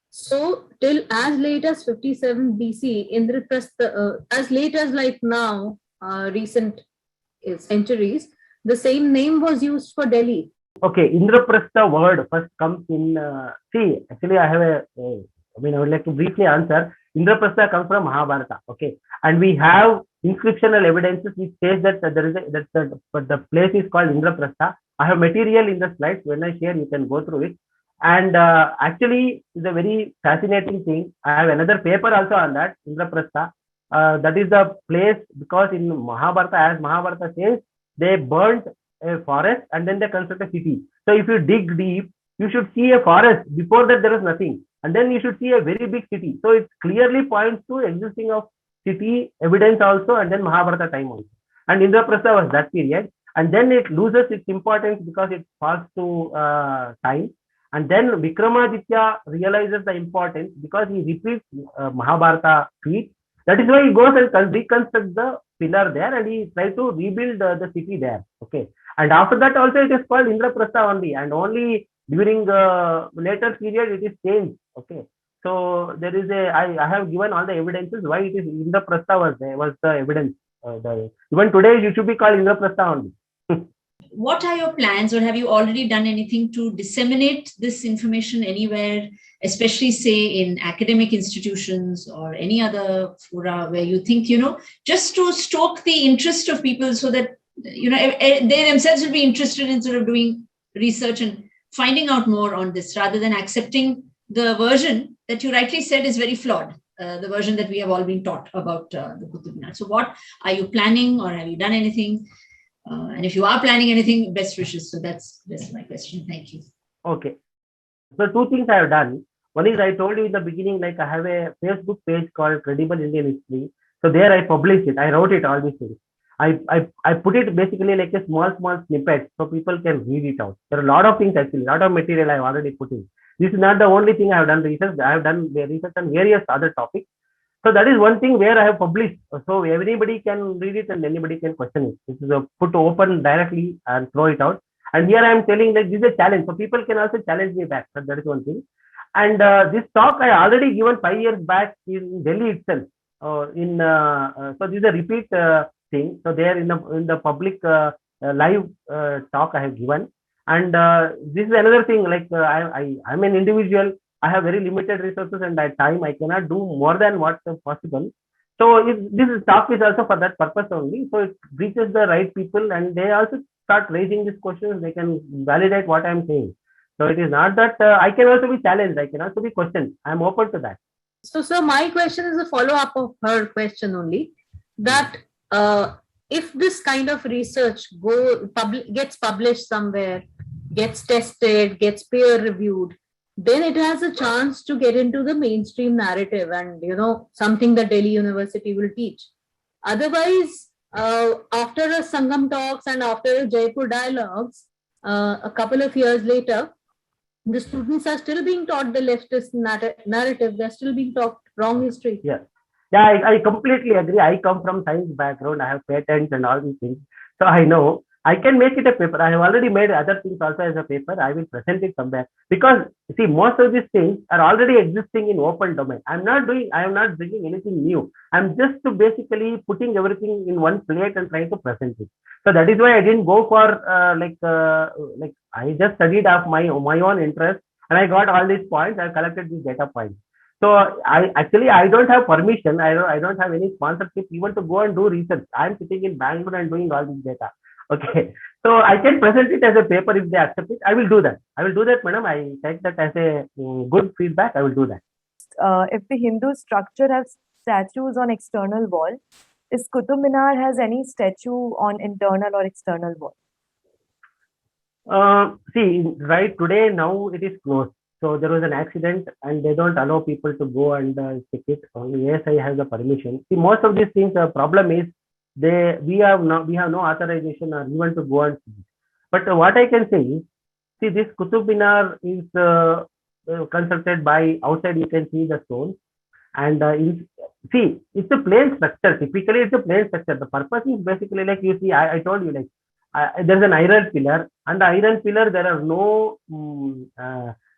Speaker 2: So till as late as 57 BC, Indraprastha, as late as like now, recent centuries, the same name was used for Delhi.
Speaker 1: Okay, Indraprastha word first comes in, actually I have I would like to briefly answer. Indraprastha comes from Mahabharata, okay, and we have inscriptional evidences which says that the place is called Indraprastha. I have material in the slides. When I share, you can go through it. And actually, it's a very fascinating thing. I have another paper also on that, Indraprastha. That is the place, because in Mahabharata, as Mahabharata says, they burnt a forest and then they construct a city. So if you dig deep, you should see a forest. Before that, there is nothing. And then you should see a very big city. So it clearly points to existing of city evidence also, and then Mahabharata time also. And Indraprastha was that period. And then it loses its importance because it falls to time. And then Vikramaditya realizes the importance because he repeats Mahabharata feat. That is why he goes and reconstructs the pillar there, and he tries to rebuild the city there. Okay. And after that also it is called Indraprastha only, and only during the later period it is changed. Okay. So there is I have given all the evidences why it is Indraprastha was the evidence. Even today it should be called Indraprastha only.
Speaker 3: What are your plans, or have you already done anything to disseminate this information anywhere, especially say in academic institutions or any other fora where you think, just to stoke the interest of people so that, they themselves will be interested in sort of doing research and finding out more on this, rather than accepting the version that you rightly said is very flawed, the version that we have all been taught about the Qutub Minar. So what are you planning, or have you done anything? And if you are planning anything, best wishes. So that's my question. Thank you.
Speaker 1: Okay. So two things I have done. One is, I told you in the beginning, like I have a Facebook page called Credible Indian History. So there I published it. I wrote it, all these things. I put it basically like a small snippet so people can read it out. There are a lot of things actually, a lot of material I have already put in. This is not the only thing I have done research. I have done the research on various other topics. So that is one thing where I have published. So everybody can read it and anybody can question it. This is a put open directly and throw it out. And here I am telling like this is a challenge. So people can also challenge me back. So that is one thing. And this talk I already given 5 years back in Delhi itself. So this is a repeat thing. So there in the public live talk I have given. And this is another thing. Like I'm an individual. I have very limited resources and at time I cannot do more than what possible. So if this talk is also for that purpose only. So it reaches the right people and they also start raising these questions. They can validate what I'm saying. So it is not that I can also be challenged. I can also be questioned. I'm open to that.
Speaker 2: So my question is a follow-up of her question only, that if this kind of research gets published somewhere, gets tested, gets peer reviewed, then it has a chance to get into the mainstream narrative and, something that Delhi University will teach. Otherwise, after a Sangam talks and after a Jaipur dialogues, a couple of years later, the students are still being taught the leftist narrative. They're still being taught wrong history.
Speaker 1: Yeah, I completely agree. I come from science background. I have patents and all these things. So I know I can make it a paper. I have already made other things also as a paper. I will present it somewhere because see, most of these things are already existing in open domain. I am not bringing anything new. I'm just basically putting everything in one plate and trying to present it. So that is why I didn't go for like I just studied of my own interest and I got all these points. I collected these data points. So I don't have permission. I don't have any sponsorship even to go and do research. I'm sitting in Bangalore and doing all this data. Okay, so I can present it as a paper if they accept it. I will do that. Madam. I take that as a good feedback. I will do that.
Speaker 4: If the Hindu structure has statues on external wall, is Qutub Minar has any statue on internal or external wall?
Speaker 1: See, right today now it is closed. So there was an accident and they don't allow people to go and check it. Only ASI has the permission. See, most of these things, the problem is we have no authorization or even to go and see it. But what I can say is, see, this Qutub Minar is constructed by outside. You can see the stones, and see, it's a plain structure. Typically, it's a plain structure. The purpose is basically like you see. I told you like there's an iron pillar, and the iron pillar there are no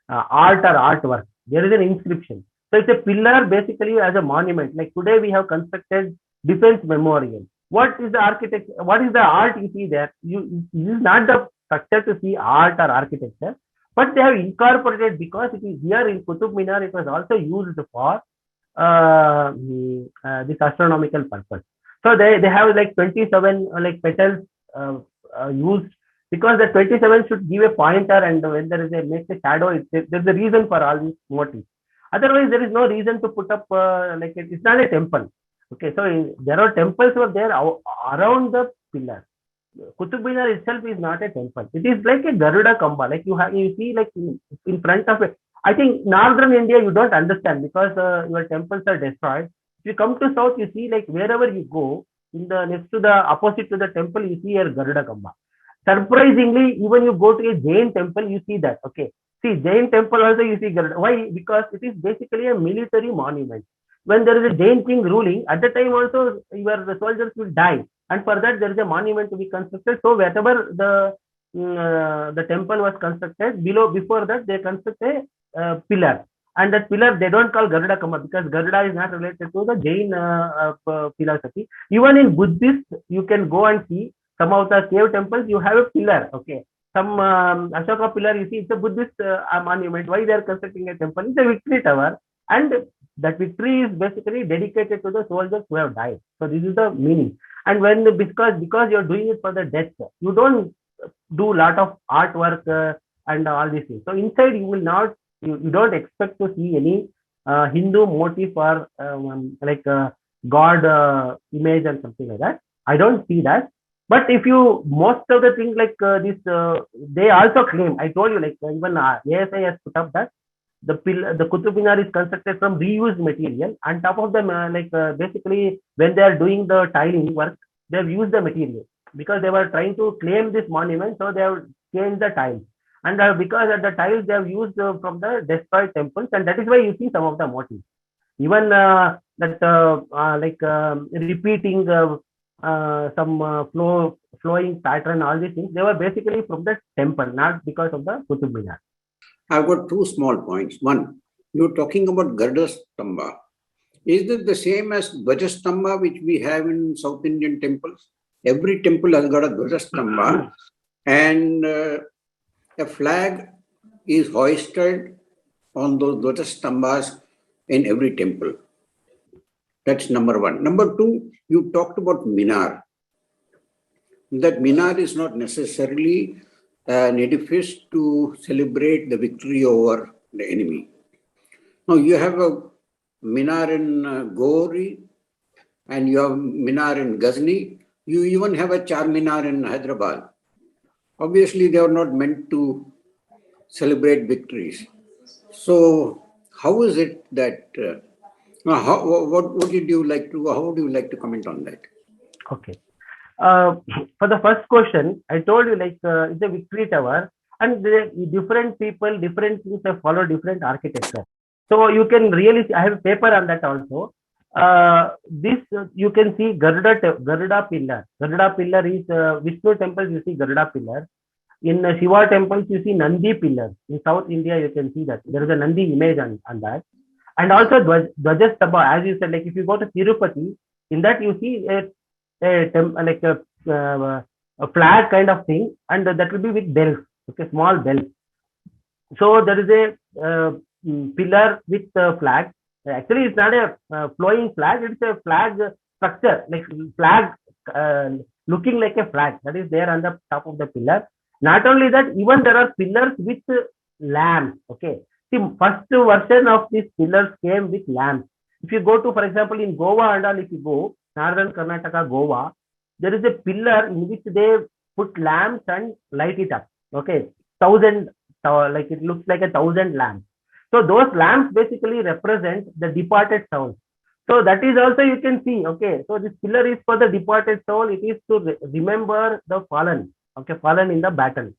Speaker 1: art or artwork. There is an inscription. So it's a pillar basically as a monument. Like today we have constructed Defense Memorial. What is the architecture? What is the art you see there? This is not the structure to see art or architecture, but they have incorporated because it is here in Qutub Minar. It was also used for this astronomical purpose. So they have like 27 like petals used because the 27 should give a pointer, and when there is makes a shadow, there's a reason for all these motifs. Otherwise, there is no reason to put up like it's not a temple. Okay, so there are temples over there around the pillar. Qutub Minar itself is not a temple. It is like a Garuda Kamba. Like you see like in front of it. I think northern India you don't understand because your temples are destroyed. If you come to south, you see like wherever you go, in the next to the opposite to the temple, you see a Garuda Kamba. Surprisingly, even you go to a Jain temple, you see that. Okay, see Jain temple also you see Garuda. Why? Because it is basically a military monument. When there is a Jain king ruling, at the time also the soldiers will die, and for that there is a monument to be constructed. So wherever the temple was constructed, before that they construct a pillar, and that pillar they don't call Garuda Kamba because Garuda is not related to the Jain philosophy. Even in Buddhist, you can go and see some of the cave temples. You have a pillar. Okay, some Ashoka pillar. You see, it's a Buddhist monument. Why they are constructing a temple? It's a victory tower, and that victory is basically dedicated to the soldiers who have died. So this is the meaning. And because you're doing it for the death, you don't do a lot of artwork and all these things. So inside you will not, you don't expect to see any Hindu motif or like God image and something like that. I don't see that. But if you, most of the things like this, they also claim, I told you like even ASI has put up that the Qutub Minar is constructed from reused material. On top of them, basically when they are doing the tiling work, they have used the material because they were trying to claim this monument. So they have changed the tiles. And because of the tiles they have used from the destroyed temples. And that is why you see some of the motifs. Even that repeating some flowing pattern, all these things, they were basically from the temple, not because of the Qutub Minar.
Speaker 5: I've got two small points. One, you're talking about Gardastamba. Is it the same as Dvajastamba, which we have in South Indian temples? Every temple has got a Dvajastamba, and a flag is hoisted on those Dvajastambas in every temple. That's number one. Number two, you talked about Minar. That Minar is not necessarily an edifice to celebrate the victory over the enemy. Now, you have a Minar in Gauri, and you have Minar in Ghazni. You even have a Char Minar in Hyderabad. Obviously, they are not meant to celebrate victories. So, how is it that, what would you like to, how would you like to comment on that?
Speaker 1: Okay. For the first question, I told you it's a victory tower, and different people, different things have followed different architecture. So you can really see, I have a paper on that also. This you can see Garuda pillar. Garuda pillar is Vishnu temples, you see Garuda pillar. In Shiva temples, you see Nandi pillar. In South India, you can see that there is a Nandi image on that. And also Dvajastamba, as you said, if you go to Tirupati, in that you see a flag kind of thing, and that will be with bells, okay, small bells. So there is a pillar with flag. Actually, it's not a flowing flag; it's a flag structure, like flag looking like a flag that is there on the top of the pillar. Not only that, even there are pillars with lamps. Okay, see, first version of these pillars came with lamps. If you go to, for example, in Goa and all, if you go Northern Karnataka, Goa, there is a pillar in which they put lamps and light it up. Okay, 1,000, it looks like 1,000 lamps. So those lamps basically represent the departed soul. So that is also you can see. Okay, so this pillar is for the departed soul. It is to remember the fallen. Okay, fallen in the battle.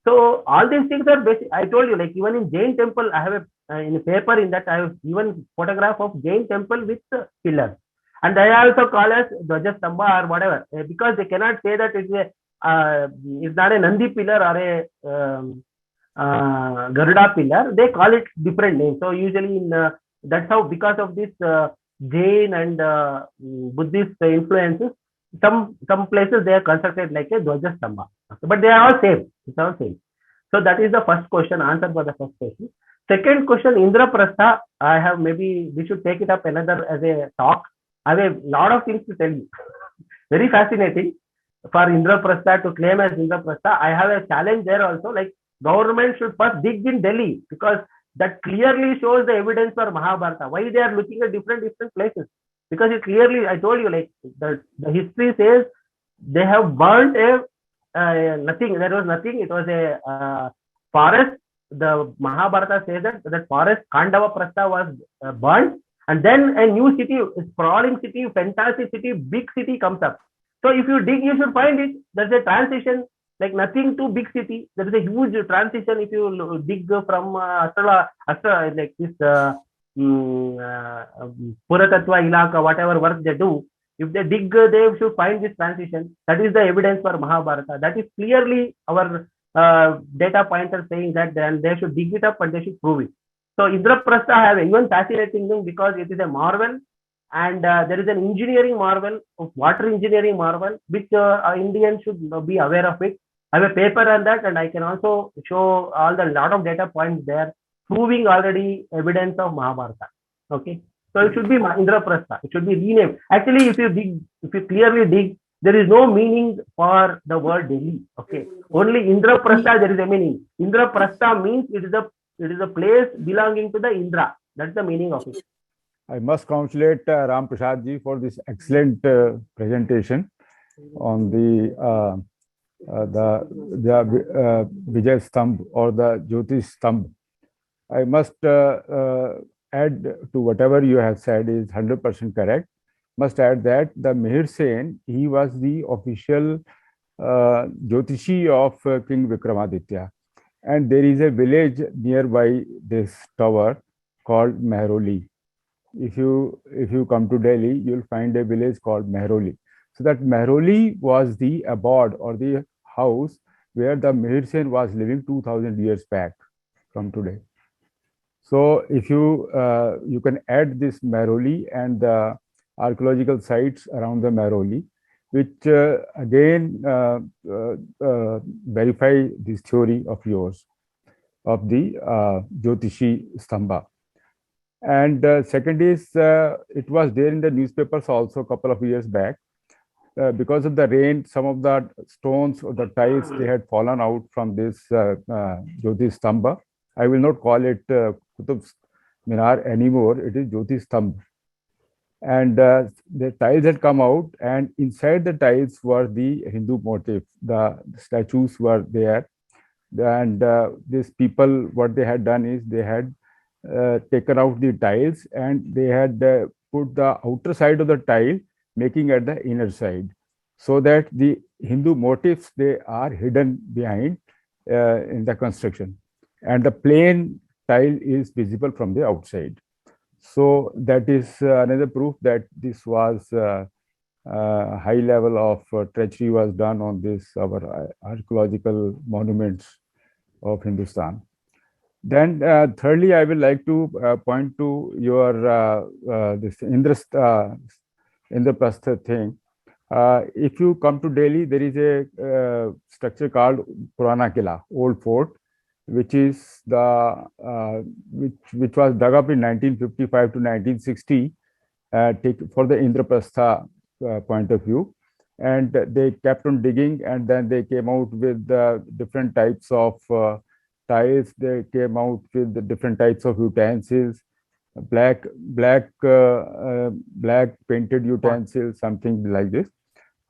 Speaker 1: So all these things are basic. I told you, even in Jain temple, I have in a paper in that I have even photograph of Jain temple with pillars. And they also call as Dvajastamba or whatever, because they cannot say that it's not a Nandi pillar or a Garuda pillar. They call it different names. So usually that's how, because of this Jain and Buddhist influences, some places they are constructed like a Dvajastamba. Okay, but they are all same. It's all same. So that is the first question, answer for the first question. Second question, Indraprastha, I have, maybe we should take it up another as a talk. I have a lot of things to tell you. Very fascinating. For Indraprastha, to claim as Indraprastha, I have a challenge there also. Government should first dig in Delhi, because that clearly shows the evidence for Mahabharata. Why they are looking at different places? Because it clearly, I told you, the history says they have burnt nothing. There was nothing. It was a forest. The Mahabharata says that forest, Khandava Prastha, was burnt. And then a new city, a sprawling city, fantastic city, big city comes up. So if you dig, you should find it. There's a transition, like nothing to big city. There is a huge transition if you dig from like this Puratatva Ilaka, whatever work they do. If they dig, they should find this transition. That is the evidence for Mahabharata. That is clearly our data pointer saying that, then they should dig it up and they should prove it. So Indraprastha have even fascinating thing, because it is a marvel, and there is an engineering marvel, water engineering marvel, which Indians should be aware of it. I have a paper on that, and I can also show lot of data points there, proving already evidence of Mahabharata. Okay, so it should be Indraprastha. It should be renamed. Actually, if you clearly dig, there is no meaning for the word Delhi. Okay, only Indraprastha there is a meaning. Indraprastha means it is a place belonging to the Indra. That's the meaning of it.
Speaker 6: I must congratulate Ram Prasad ji for this excellent presentation on the Vijay Stambh or the Jyotish Stambh. I must add to whatever you have said is 100% correct. Must add that the Mihir Sen, he was the official Jyotishi of King Vikramaditya. And there is a village nearby this tower called Mehroli. if you come to Delhi, you'll find a village called Mehroli. So that Mehroli was the abode or the house where the Mihir Sen was living 2000 years back from today. So if you can add this Mehroli and the archaeological sites around the Mehroli, which again verify this theory of yours of the Jyotishi Stamba. And second is, it was there in the newspapers also a couple of years back. Because of the rain, some of the stones or the tiles, they had fallen out from this Jyotish Stamba. I will not call it Qutub Minar anymore. It is Jyotish Stamba. And the tiles had come out, and inside the tiles were the Hindu motif. The statues were there. And these people, what they had done is they had taken out the tiles and they had put the outer side of the tile, making at the inner side, so that the Hindu motifs, they are hidden behind in the construction, and the plain tile is visible from the outside. So that is another proof that this was high level of treachery was done on this our archaeological monuments of Hindustan. Then thirdly, I would like to point to your this Indraprastha thing. If you come to Delhi, there is a structure called Purana Kila, Old Fort, which is the which was dug up in 1955 to 1960 for the Indraprastha point of view, and they kept on digging, and then they came out with different types of tiles. They came out with the different types of utensils, black painted utensils, something like this.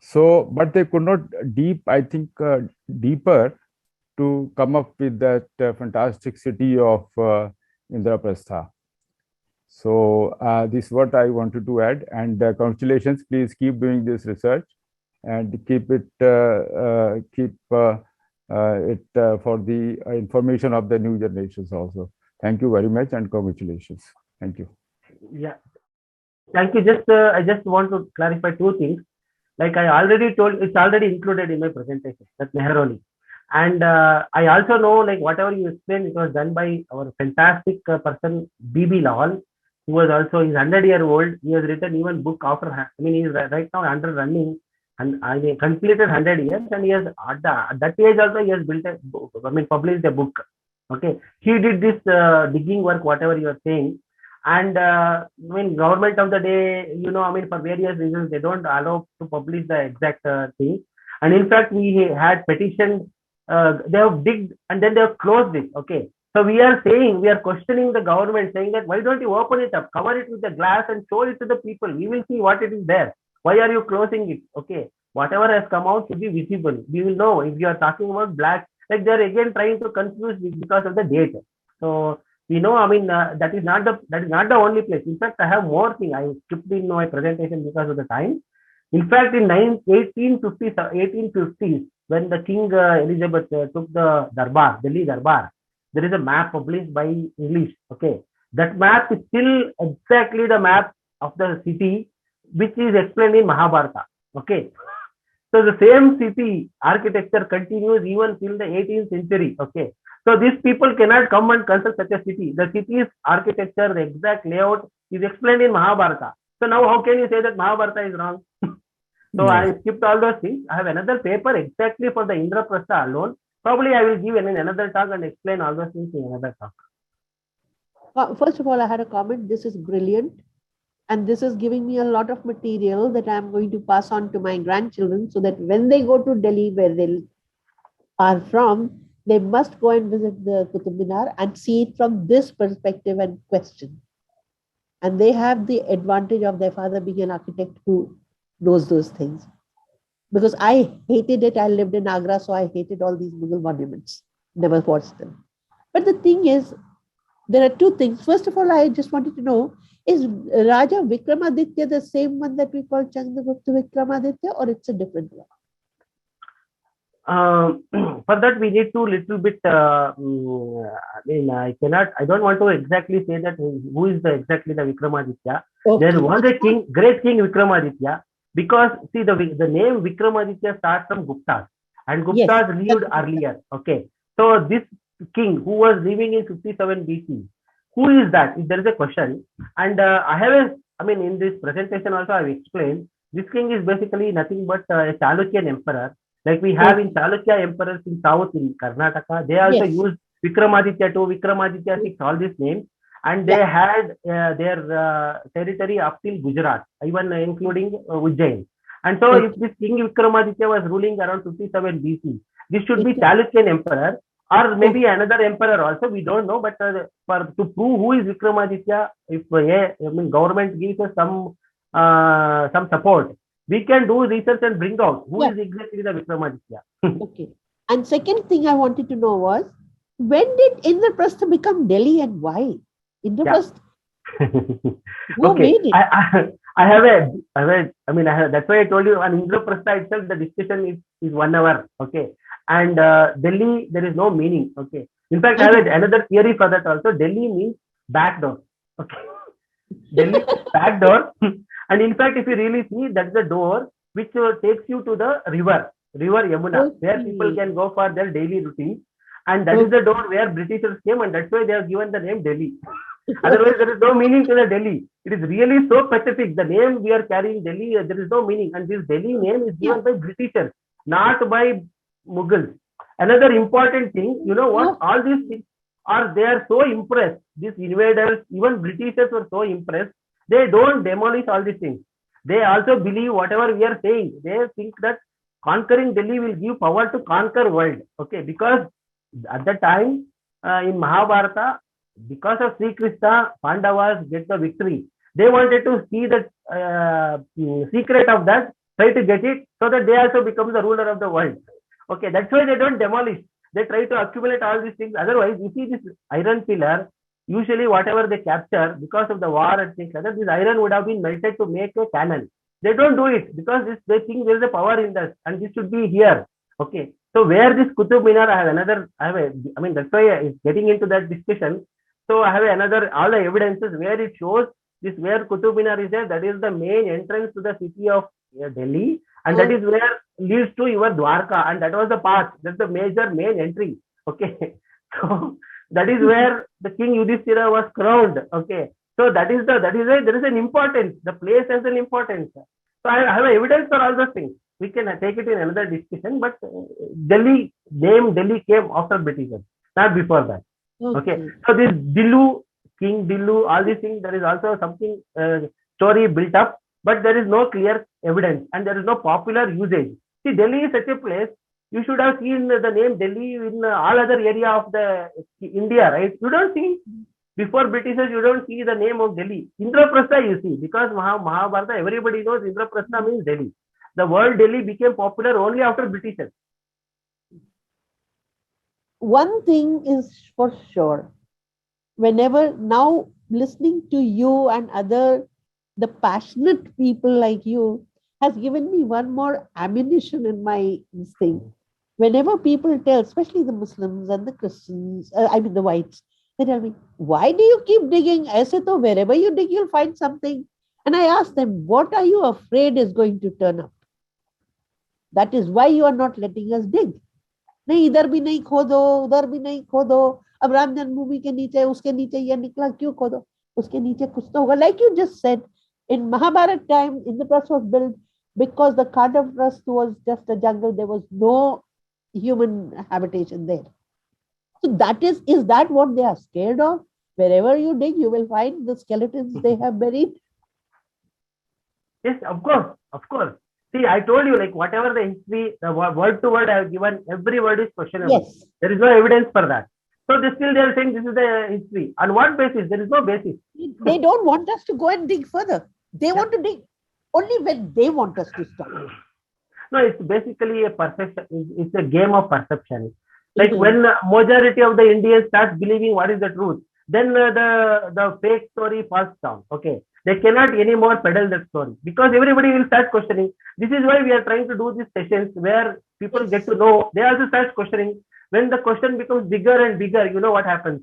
Speaker 6: So, but they could not deeper to come up with that fantastic city of Indraprastha. So this is what I wanted to add, and congratulations. Please keep doing this research and keep it for the information of the new generations also. Thank you very much and congratulations. Thank you.
Speaker 1: Yeah, thank you. I just want to clarify two things. Like I already told, it's already included in my presentation, that Mehroli. And I also know, like whatever you explained, it was done by our fantastic person, B.B. Lawal, who was also, he's 100-year-old. He has written even book after, I mean, he's right now under running, and I mean, completed 100 years, and he has, at that age also, he has built a book, I mean, published a book. Okay. He did this digging work, whatever you are saying. And I mean, government of the day, you know, I mean, for various reasons, they don't allow to publish the exact thing. And in fact, we had petitioned, they have digged and then they have closed it. Okay. So we are questioning the government, saying that why don't you open it up, cover it with the glass and show it to the people? We will see what it is there. Why are you closing it? Okay. Whatever has come out should be visible. We will know. If you are talking about black, like they're again trying to confuse because of the date. So we know, I mean, that is not the only place. In fact, I have more things. I skipped in my presentation because of the time. In fact, in 1850s, when the King Elizabeth took the Darbar, Delhi Darbar, there is a map published by English. Okay, that map is still exactly the map of the city, which is explained in Mahabharata. Okay, so the same city architecture continues even till the 18th century. Okay. So these people cannot come and construct such a city. The city's architecture, the exact layout is explained in Mahabharata. So now how can you say that Mahabharata is wrong? So yes. I skipped all those things. I have another paper exactly for the Indraprastha alone. Probably I will give another talk and explain all those things in another talk.
Speaker 7: First of all, I had a comment. This is brilliant. And this is giving me a lot of material that I'm going to pass on to my grandchildren, so that when they go to Delhi, where they are from, they must go and visit the Qutub Minar and see it from this perspective and question. And they have the advantage of their father being an architect who knows those things. Because I hated it. I lived in Agra, so I hated all these Mughal monuments. Never watched them. But the thing is, there are two things. First of all, I just wanted to know, is Raja Vikramaditya the same one that we call Chandragupta Vikramaditya, or it's a different one?
Speaker 1: For that we need to little bit. I don't want to exactly say that who is exactly the Vikramaditya.
Speaker 7: Okay.
Speaker 1: There was a king, great king Vikramaditya, because see the name Vikramaditya starts from Guptas, and Guptas
Speaker 7: Yes,
Speaker 1: lived
Speaker 7: that's-
Speaker 1: earlier. Okay, so this king who was living in 57 BC, who is that? If there is a question, and in this presentation also I've explained, this king is basically nothing but a Chalukyan emperor. Like we have in Chalukya emperors in south in Karnataka, they also
Speaker 7: Yes.
Speaker 1: used Vikramaditya II, Vikramaditya VI, all these names, and they had their territory up till Gujarat, even including Ujjain. And so, if this king Vikramaditya was ruling around 57 BC, this should be
Speaker 7: Okay.
Speaker 1: Chalukyan emperor, or maybe another emperor also. We don't know, but for to prove who is Vikramaditya, if government gives us some support, we can do research and bring out who is exactly the Vikramaditya.
Speaker 7: Okay. And second thing I wanted to know was, when did Indraprastha become Delhi and why? Indraprastha, who
Speaker 1: Okay,
Speaker 7: made it?
Speaker 1: that's why I told you on Indraprastha itself, the discussion is 1 hour. Okay, and Delhi, there is no meaning. Okay, in fact, I have another theory for that also. Delhi means back door. Okay, Delhi back door. And in fact, if you really see, that's the door which takes you to the river Yamuna, where people can go for their daily routine. And that is the door where Britishers came, and that's why they have given the name Delhi. Otherwise, there is no meaning to the Delhi. It is really so pathetic. The name we are carrying, Delhi, there is no meaning. And this Delhi name is given by Britishers, not by Mughals. Another important thing, you know what? All these things they are so impressed. These invaders, even Britishers were so impressed. They don't demolish all these things. They also believe whatever we are saying. They think that conquering Delhi will give power to conquer world. Okay, because at the time in Mahabharata, because of Sri Krishna, Pandavas get the victory. They wanted to see the secret of that, try to get it, so that they also become the ruler of the world. Okay, that's why they don't demolish. They try to accumulate all these things. Otherwise, you see this iron pillar, usually whatever they capture, because of the war and things like that, this iron would have been melted to make a cannon. They don't do it because they think there is a power in that, and this should be here. Okay, so where this Qutub Minar, that's why it's getting into that discussion. So I have all the evidences where it shows this, where Qutub Minar is there. That is the main entrance to the city of Delhi, and that is where leads to your Dwarka, and that was the path. That's the main entry. Okay, so that is where the King Yudhishthira was crowned. Okay, so that is why there is an importance. The place has an importance. So I have evidence for all those things. We can take it in another discussion, but Delhi came after Britishers, not before that. Okay, so this King Dillu, all these things, there is also something story built up, but there is no clear evidence and there is no popular usage. See, Delhi is such a place. You should have seen the name Delhi in all other area of the India, right? You don't see, before Britishers, you don't see the name of Delhi. Indraprastha you see, because Mahabharata, everybody knows Indraprastha means Delhi. The word Delhi became popular only after Britishers.
Speaker 7: One thing is for sure, whenever now listening to you and the passionate people like you has given me one more ammunition in my thing. Whenever people tell, especially the Muslims and the Christians, the whites, they tell me, why do you keep digging? Aise to wherever you dig, you'll find something. And I ask them, what are you afraid is going to turn up? That is why you are not letting us dig. नहीं इधर भी नहीं खोदो, उधर भी नहीं खोदो, अब राम जन्मभूमि के नीचे उसके नीचे ये निकला, क्यों खोदो? उसके नीचे कुछ तो होगा. Like you just said, in Mahabharata time, Indraprastha was built because the Khandaprastha was just a jungle. There was no human habitation there. So is that what they are scared of? Wherever you dig, you will find the skeletons they have buried.
Speaker 1: Yes, of course. See, I told you, like whatever the history, the word to word I have given, every word is questionable.
Speaker 7: Yes.
Speaker 1: There is no evidence for that. So they are saying this is the history. On what basis? There is no basis.
Speaker 7: They don't want us to go and dig further. They want to dig only when they want us to stop.
Speaker 1: No, it's basically a perception. It's a game of perception. Like when majority of the Indians start believing what is the truth, then the fake story falls down. Okay. They cannot anymore peddle that story because everybody will start questioning. This is why we are trying to do these sessions where people get to know, they also start questioning. When the question becomes bigger and bigger, you know what happens.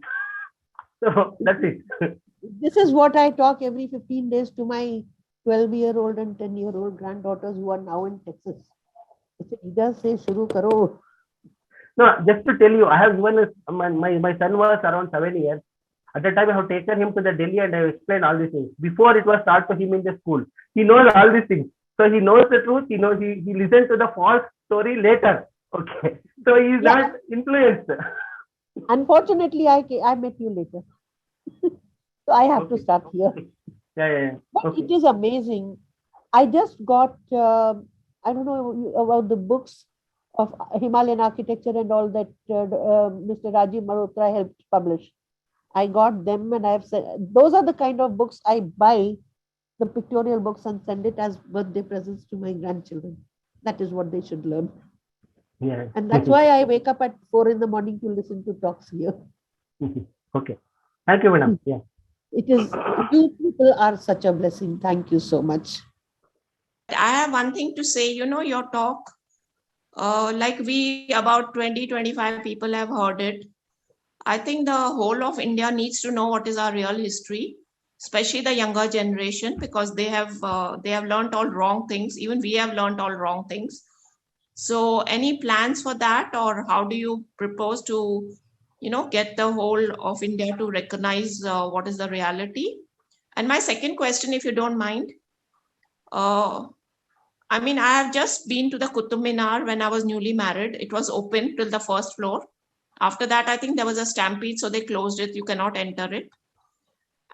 Speaker 1: So that's it.
Speaker 7: This is what I talk every 15 days to my 12-year-old and 10-year-old granddaughters who are now in Texas. I said, "Ida, say shuru karo."
Speaker 1: No, just to tell you, I have given my son was around 7 years. At that time, I have taken him to the Delhi and I have explained all these things. Before it was taught to him in the school. He knows all these things. So he knows the truth. He knows he listens to the false story later. Okay. So he is not influenced.
Speaker 7: Unfortunately, I met you later. So I have to
Speaker 1: Okay.
Speaker 7: start here.
Speaker 1: Yeah.
Speaker 7: But
Speaker 1: Okay.
Speaker 7: it is amazing. I just got, I don't know about the books of Himalayan architecture and all that Mr. Rajiv Malhotra helped publish. I got them and I've said, those are the kind of books I buy, the pictorial books, and send it as birthday presents to my grandchildren. That is what they should learn.
Speaker 1: Yeah.
Speaker 7: And that's why I wake up at 4 in the morning to listen to talks here.
Speaker 1: Okay. Thank you, madam. Yeah.
Speaker 7: It is, you people are such a blessing. Thank you so much.
Speaker 8: I have one thing to say, your talk, like we about 20-25 people have heard it. I think the whole of India needs to know what is our real history, especially the younger generation, because they have learned all wrong things. Even we have learned all wrong things. So any plans for that, or how do you propose to, get the whole of India to recognize what is the reality? And my second question, if you don't mind, I have just been to the Qutub Minar when I was newly married. It was open till the first floor. After that, I think there was a stampede, so they closed it. You cannot enter it.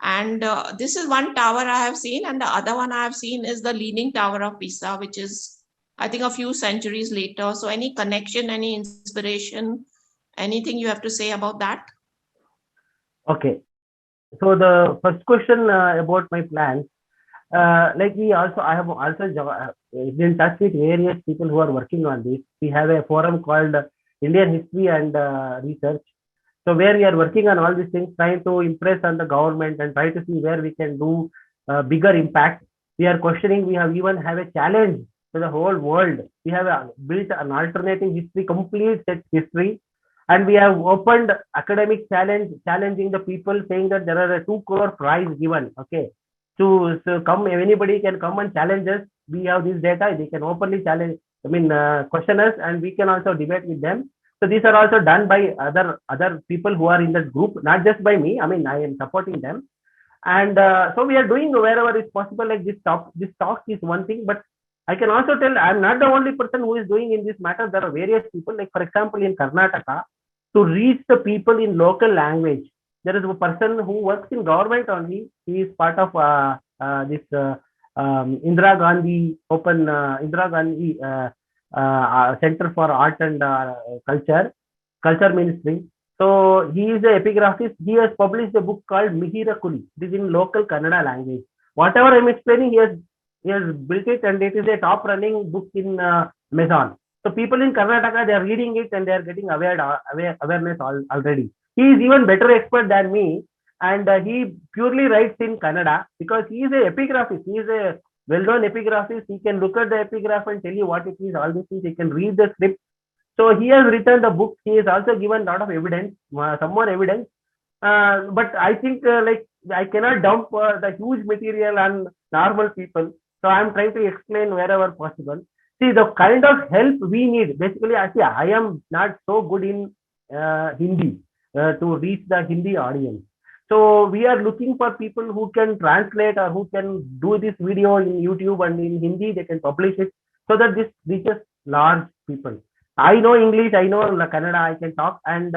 Speaker 8: And this is one tower I have seen, and the other one I have seen is the Leaning Tower of Pisa, which is, I think, a few centuries later. So any connection, any inspiration, anything you have to say about that?
Speaker 1: Okay. So the first question about my plans, like I have also been in touch with various people who are working on this. We have a forum called Indian History and Research. So where we are working on all these things, trying to impress on the government and try to see where we can do bigger impact. We are questioning. We have even have a challenge to the whole world. We have built an alternative history, complete set history. And we have opened academic challenging the people, saying that there are a 2 crore prize given. Okay. So come, anybody can come and challenge us. We have this data. They can openly challenge, question us, and we can also debate with them. So these are also done by other people who are in that group, not just by me. I am supporting them. And so we are doing wherever it's possible, like this talk is one thing, but I can also tell I'm not the only person who is doing in this matter. There are various people, like for example, in Karnataka, to reach the people in local language. There is a person who works in government only. He is part of this Indira Gandhi Center for Art and Culture Ministry. So he is an epigraphist. He has published a book called Mihira Kuli. It is in local Kannada language. Whatever I'm explaining, he has built it, and it is a top running book in Amazon. So people in Karnataka, they are reading it and they are getting awareness already. He is even better expert than me, and he purely writes in Kannada because he is a epigraphist. He is a well-known epigraphist. He can look at the epigraph and tell you what it is, all these things. He can read the script. So he has written the book. He has also given a lot of evidence, some more evidence. But I think I cannot dump the huge material on normal people. So I'm trying to explain wherever possible. See, the kind of help we need, basically, I am not so good in Hindi to reach the Hindi audience. So we are looking for people who can translate or who can do this video in YouTube and in Hindi, they can publish it so that this reaches large people. I know English, I know Kannada, I can talk. And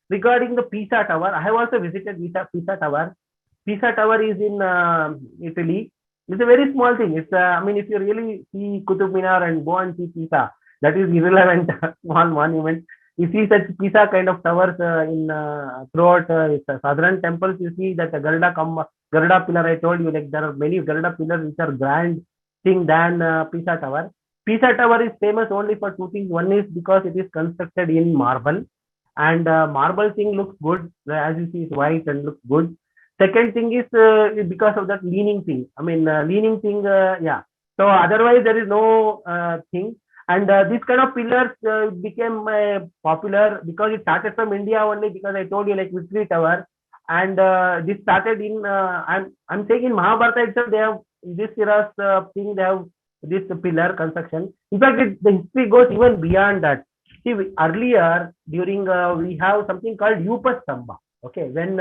Speaker 1: regarding the Pisa Tower, I have also visited Pisa Tower. Pisa Tower is in Italy. It's a very small thing. It's if you really see Qutub Minar and go and see Pisa, that is irrelevant small monument. You see such Pisa kind of towers in throughout southern temples. You see that the Garuda pillar. I told you, like there are many Garuda pillars which are grand thing than Pisa Tower. Pisa Tower is famous only for two things. One is because it is constructed in marble, and marble thing looks good. As you see, it's white and looks good. Second thing is because of that leaning thing. Yeah. So otherwise there is no thing. And this kind of pillars became popular because it started from India only, because I told you, like Victory Tower. And this started in, I'm saying in Mahabharata itself, they have this era's thing, they have this pillar construction. In fact, the history goes even beyond that. See, earlier during, we have something called Upastamba. Okay, when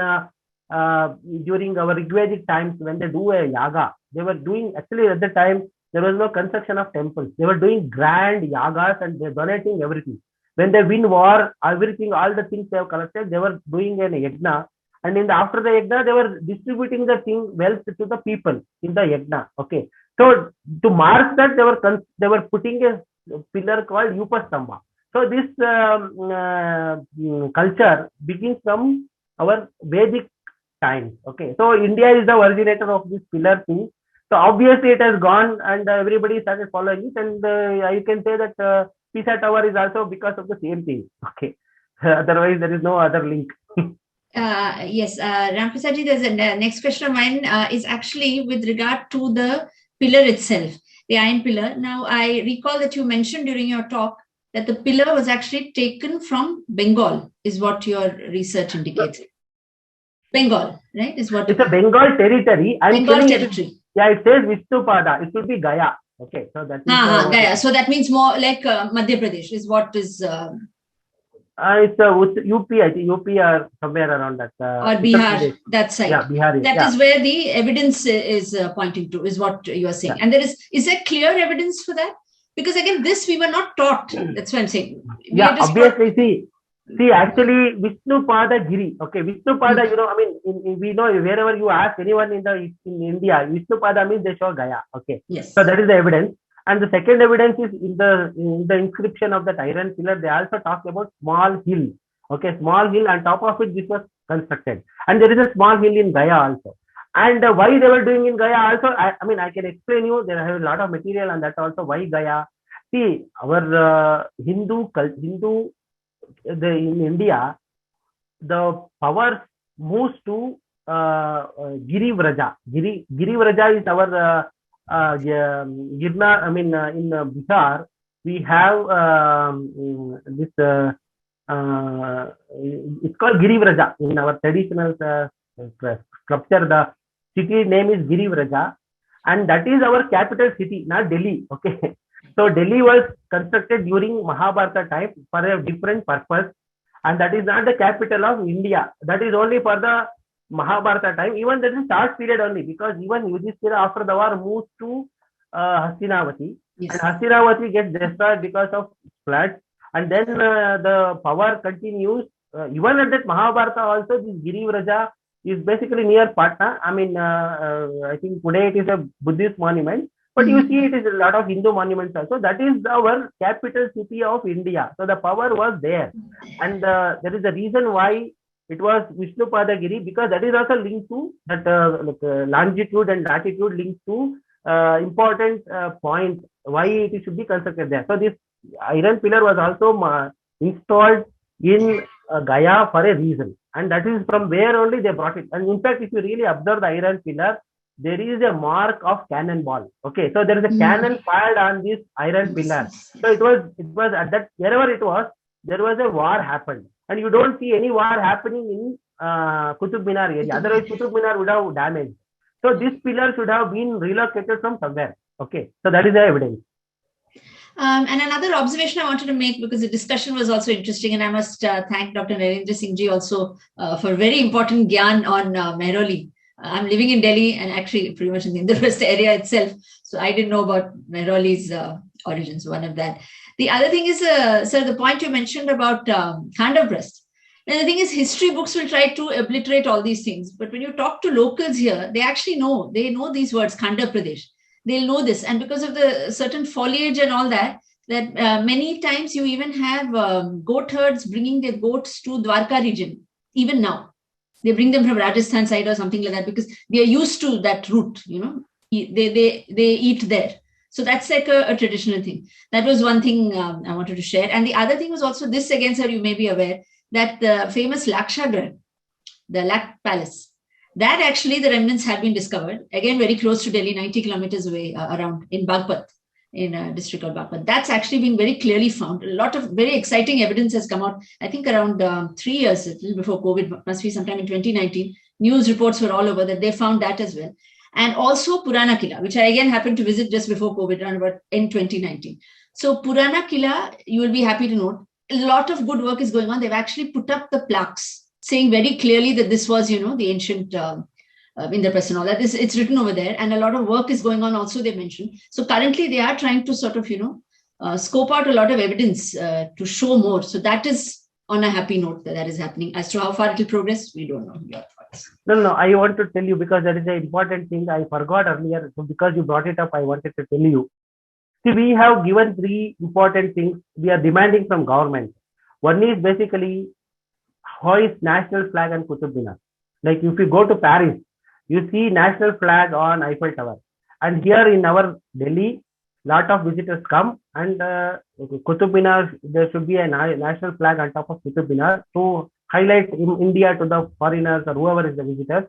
Speaker 1: during our Rigvedic times, when they do a yaga, they were doing, actually at the time, there was no construction of temples. They were doing grand yagas and they're donating everything. When they win war, everything, all the things they have collected, they were doing an yajna. And after the yajna, they were distributing the wealth to the people in the yajna. Okay. So to mark that, they were putting a pillar called Upastamba. So this culture begins from our Vedic times. Okay. So India is the originator of this pillar thing. So obviously it has gone and everybody started following it. And you can say that Pisa Tower is also because of the same thing. Okay. Otherwise, there is no other link.
Speaker 3: Yes, Ramprasadji, there's a next question of mine is actually with regard to the pillar itself, the iron pillar. Now, I recall that you mentioned during your talk that the pillar was actually taken from Bengal, is what your research indicates. Bengal, right? Is what
Speaker 1: it's a Bengal territory.
Speaker 3: Bengal territory.
Speaker 1: Yeah, it says Vishnupada. It should be Gaya. Okay, so that is
Speaker 3: Gaya. So that means more like Madhya Pradesh is what is.
Speaker 1: It's UP, I think UP or somewhere around that.
Speaker 3: Or Bihar, that side.
Speaker 1: Yeah, Bihar.
Speaker 3: That is where the evidence is pointing to, is what you are saying. Yeah. And is there clear evidence for that? Because again, this we were not taught. That's what I'm saying.
Speaker 1: Obviously, see, actually, Vishnupada Giri. Okay, Vishnupada, I mean, we know wherever you ask anyone in India, Vishnupada means they show Gaya. Okay.
Speaker 3: Yes.
Speaker 1: So that is the evidence. And the second evidence is in the inscription of that iron pillar, they also talk about small hill. Okay, small hill, on top of it, this was constructed. And there is a small hill in Gaya also. And why they were doing in Gaya also, I mean, I can explain you, there have a lot of material on that also, why Gaya. See, our in India, the power moves to Giri Vraja. Giri Vraja is our Girna, I mean, in Bihar, we have this, it's called Giri Vraja. In our traditional sculpture, the city name is Giri Vraja, and that is our capital city, not Delhi. Okay. So Delhi was constructed during Mahabharata time for a different purpose, and that is not the capital of India. That is only for the Mahabharata time. Even that is short period only, because even Yudhishthira after the war moves to Hastinavati. Yes. And Hastinavati gets destroyed because of floods, and then the power continues. Even at that Mahabharata also, this Giri Vraja is basically near Patna. I mean, I think today it is a Buddhist monument, but you see it is a lot of Hindu monuments also. That is our capital city of India. So the power was there, and there is a reason why it was Vishnupada Giri, because that is also linked to that longitude and latitude linked to important point why it should be constructed there. So this iron pillar was also installed in Gaya for a reason, and that is from where only they brought it. And in fact, if you really observe the iron pillar, there is a mark of cannonball. Okay, so there is a cannon fired on this iron pillar. So it was at that, wherever it was, there was a war happened. And you don't see any war happening in Qutub Minar area. Otherwise, Qutub Minar would have damaged. So this pillar should have been relocated from somewhere. Okay, so that is the evidence.
Speaker 3: And another observation I wanted to make, because the discussion was also interesting, and I must thank Dr. Narendra Singh Ji also for very important gyan on Mehrauli. I'm living in Delhi and actually pretty much in the Indraprastha area itself. So I didn't know about Mehrauli's origins, one of that. The other thing is, sir, the point you mentioned about Khandaprastha. And the thing is, history books will try to obliterate all these things. But when you talk to locals here, they actually know. They know these words, Khanda Pradesh. They'll know this. And because of the certain foliage and all that, many times you even have goat herds bringing their goats to Dwarka region, even now. They bring them from Rajasthan side or something like that, because they are used to that route, you know. They eat there. So that's like a traditional thing. That was one thing I wanted to share. And the other thing was also this, again, sir, you may be aware, that the famous Lakshagar, the Lak Palace, that actually the remnants have been discovered, again, very close to Delhi, 90 kilometers away around in Bagpat. in district of Baghpat. That's actually been very clearly found. A lot of very exciting evidence has come out. I think around 3 years, a little before COVID, must be sometime in 2019. News reports were all over that they found that as well. And also Purana Kila, which I again happened to visit just before COVID, around about in 2019. So Purana Kila, you will be happy to note, a lot of good work is going on. They've actually put up the plaques saying very clearly that this was, the ancient Indraprastha and all that. It's written over there, and a lot of work is going on also, they mentioned. So currently they are trying to sort of, scope out a lot of evidence to show more. So that is on a happy note that is happening. As to how far it will progress, we don't know. Your thoughts.
Speaker 1: No, I want to tell you because that is an important thing I forgot earlier. So because you brought it up, I wanted to tell you. See, we have given 3 important things we are demanding from government. One is basically hoist national flag and Qutub Minar. Like if you go to Paris, you see national flag on Eiffel Tower. And here in our Delhi, lot of visitors come and Qutub Minar, there should be a national flag on top of Qutub Minar to highlight India to the foreigners or whoever is the visitors.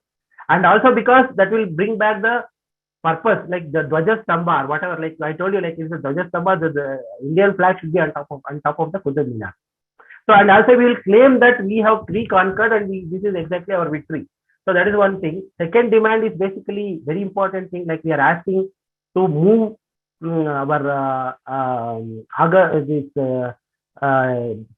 Speaker 1: And also because that will bring back the purpose, like the Dwaja Stamba or whatever, like I told you, like it's the Dwaja Stamba, the Indian flag should be on top of the Qutub Minar. So, and also we will claim that we have reconquered and this is exactly our victory. So that is one thing. Second demand is basically very important thing, like we are asking to move our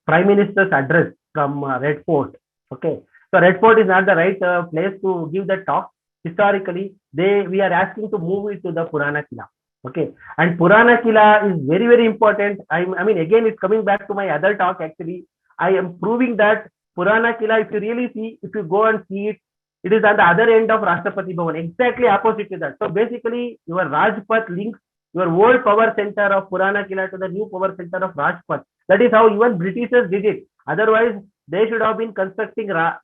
Speaker 1: Prime Minister's address from Red Fort. Okay, so Red Fort is not the right place to give that talk. Historically, we are asking to move it to the Purana Kila. Okay, and Purana Kila is very, very important. I mean, again, it's coming back to my other talk. Actually, I am proving that Purana Kila, if you really see, if you go and see it, it is at the other end of Rashtrapati Bhavan, exactly opposite to that. So basically, your Rajpath links your old power center of Purana Kila to the new power center of Rajpath. That is how even Britishers did it. Otherwise, they should have been constructing our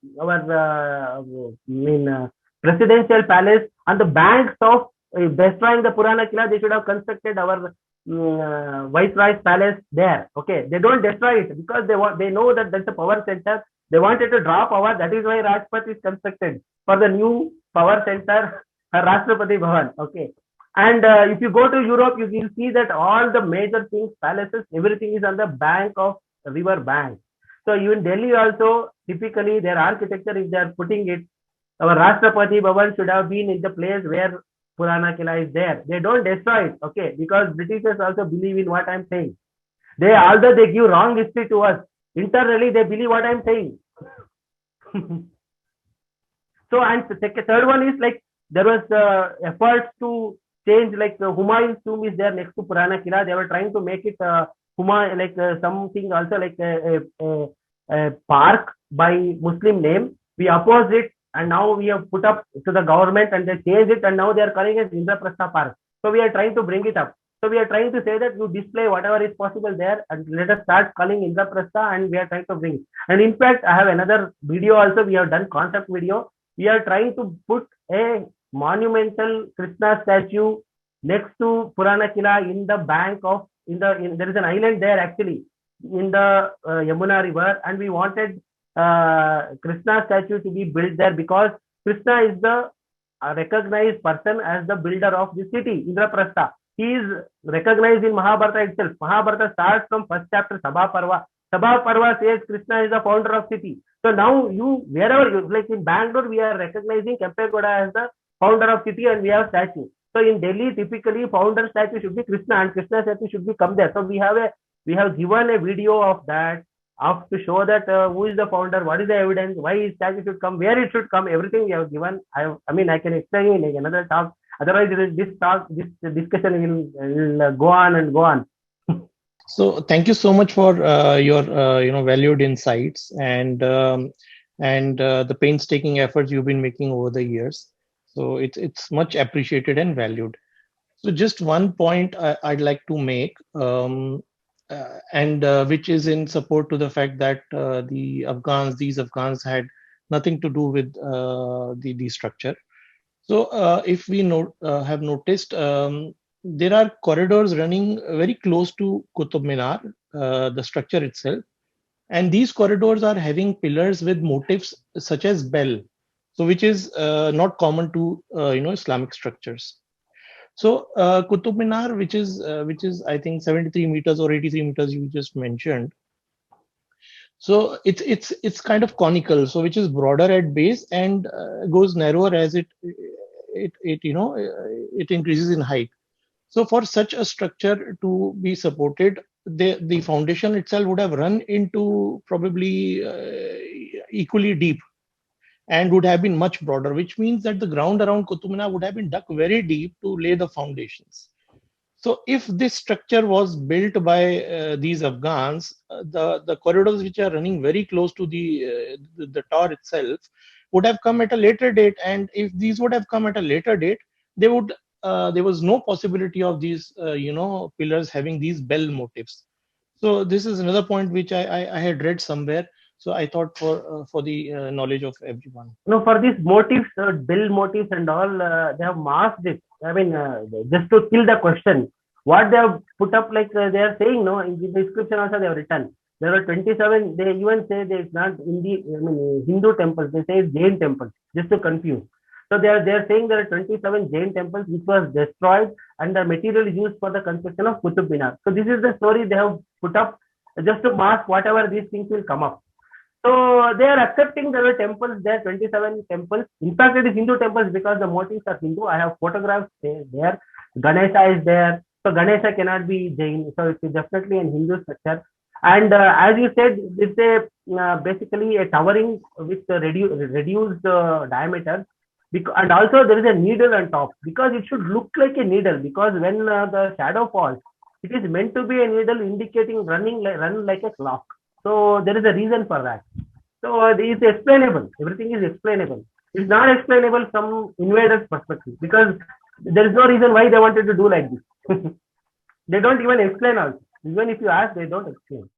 Speaker 1: presidential palace on the banks of destroying the Purana Kila. They should have constructed our Viceroy's palace there. Okay, they don't destroy it because they know that that's a power center. They wanted to draw power. That is why Rajpath is constructed for the new power center, Rashtrapati Bhavan. Okay. And if you go to Europe, you will see that all the major things, palaces, everything is on the bank of river bank. So even Delhi also, typically their architecture, if they are putting it, our Rashtrapati Bhavan should have been in the place where Purana Kila is there. They don't destroy it, okay, because Britishers also believe in what I'm saying. Although they give wrong history to us, internally they believe what I'm saying. So, and the third one is like, there was efforts to change, like Humayun's tomb is there next to Purana Kila. They were trying to make it something also like a park by Muslim name. We opposed it, and now we have put up to the government and they changed it, and now they are calling it Indraprastha Park. So we are trying to bring it up. So we are trying to say that you display whatever is possible there, and let us start calling Indraprastha, and we are trying to bring it. And in fact, I have another video also. We have done concept video. We are trying to put a monumental Krishna statue next to Purana Kila in the bank of, there is an island there actually in the Yamuna river, and we wanted Krishna statue to be built there because Krishna is the recognized person as the builder of the city, Indraprastha. He is recognized in Mahabharata itself. Mahabharata starts from first chapter, Sabha Parva. Sabha Parva says Krishna is the founder of city. So now wherever you, like in Bangalore, we are recognizing Kempegoda as the founder of city, and we have statue. So in Delhi, typically founder statue should be Krishna, and Krishna statue should be come there. So we have given a video of that, to show that who is the founder, what is the evidence, why his statue should come, where it should come, everything we have given. I mean, I can explain in another talk. Otherwise, this discussion will go on and go on.
Speaker 9: So thank you so much for your valued insights and the painstaking efforts you've been making over the years. So it's much appreciated and valued. So just one point I'd like to make, which is in support to the fact that these Afghans had nothing to do with the structure. So if we have noticed, there are corridors running very close to Qutub Minar, the structure itself. And these corridors are having pillars with motifs such as bell, so which is not common to Islamic structures. So Qutub Minar, which is I think 73 meters or 83 meters you just mentioned. So it's kind of conical, so which is broader at base and goes narrower as it it increases in height. So for such a structure to be supported, the foundation itself would have run into probably equally deep and would have been much broader, which means that the ground around Qutub Minar would have been dug very deep to lay the foundations. So if this structure was built by these Afghans, the corridors which are running very close to the tower itself would have come at a later date. And if these would have come at a later date, they would there was no possibility of these pillars having these bell motifs. So this is another point which I had read somewhere. So I thought for the knowledge of everyone.
Speaker 1: No, for these motifs, bill motifs and all, they have masked it. I mean, just to kill the question. What they have put up, like they are saying, no, in the description also they have written. There are 27, they even say that it's not Hindu temples, they say it's Jain temples, just to confuse. So they are saying there are 27 Jain temples which was destroyed and the material used for the construction of Qutub Minar. So this is the story they have put up just to mask whatever these things will come up. So they are accepting there are temples there, 27 temples. In fact, it is Hindu temples because the motifs are Hindu. I have photographs there. Ganesha is there. So Ganesha cannot be Jain. So it is definitely an Hindu structure. And as you said, it's basically a towering with reduced diameter. And also there is a needle on top because it should look like a needle, because when the shadow falls, it is meant to be a needle indicating run like a clock. So there is a reason for that. So it is explainable. Everything is explainable. It's not explainable from invaders' perspective because there is no reason why they wanted to do like this. They don't even explain also. Even if you ask, they don't explain.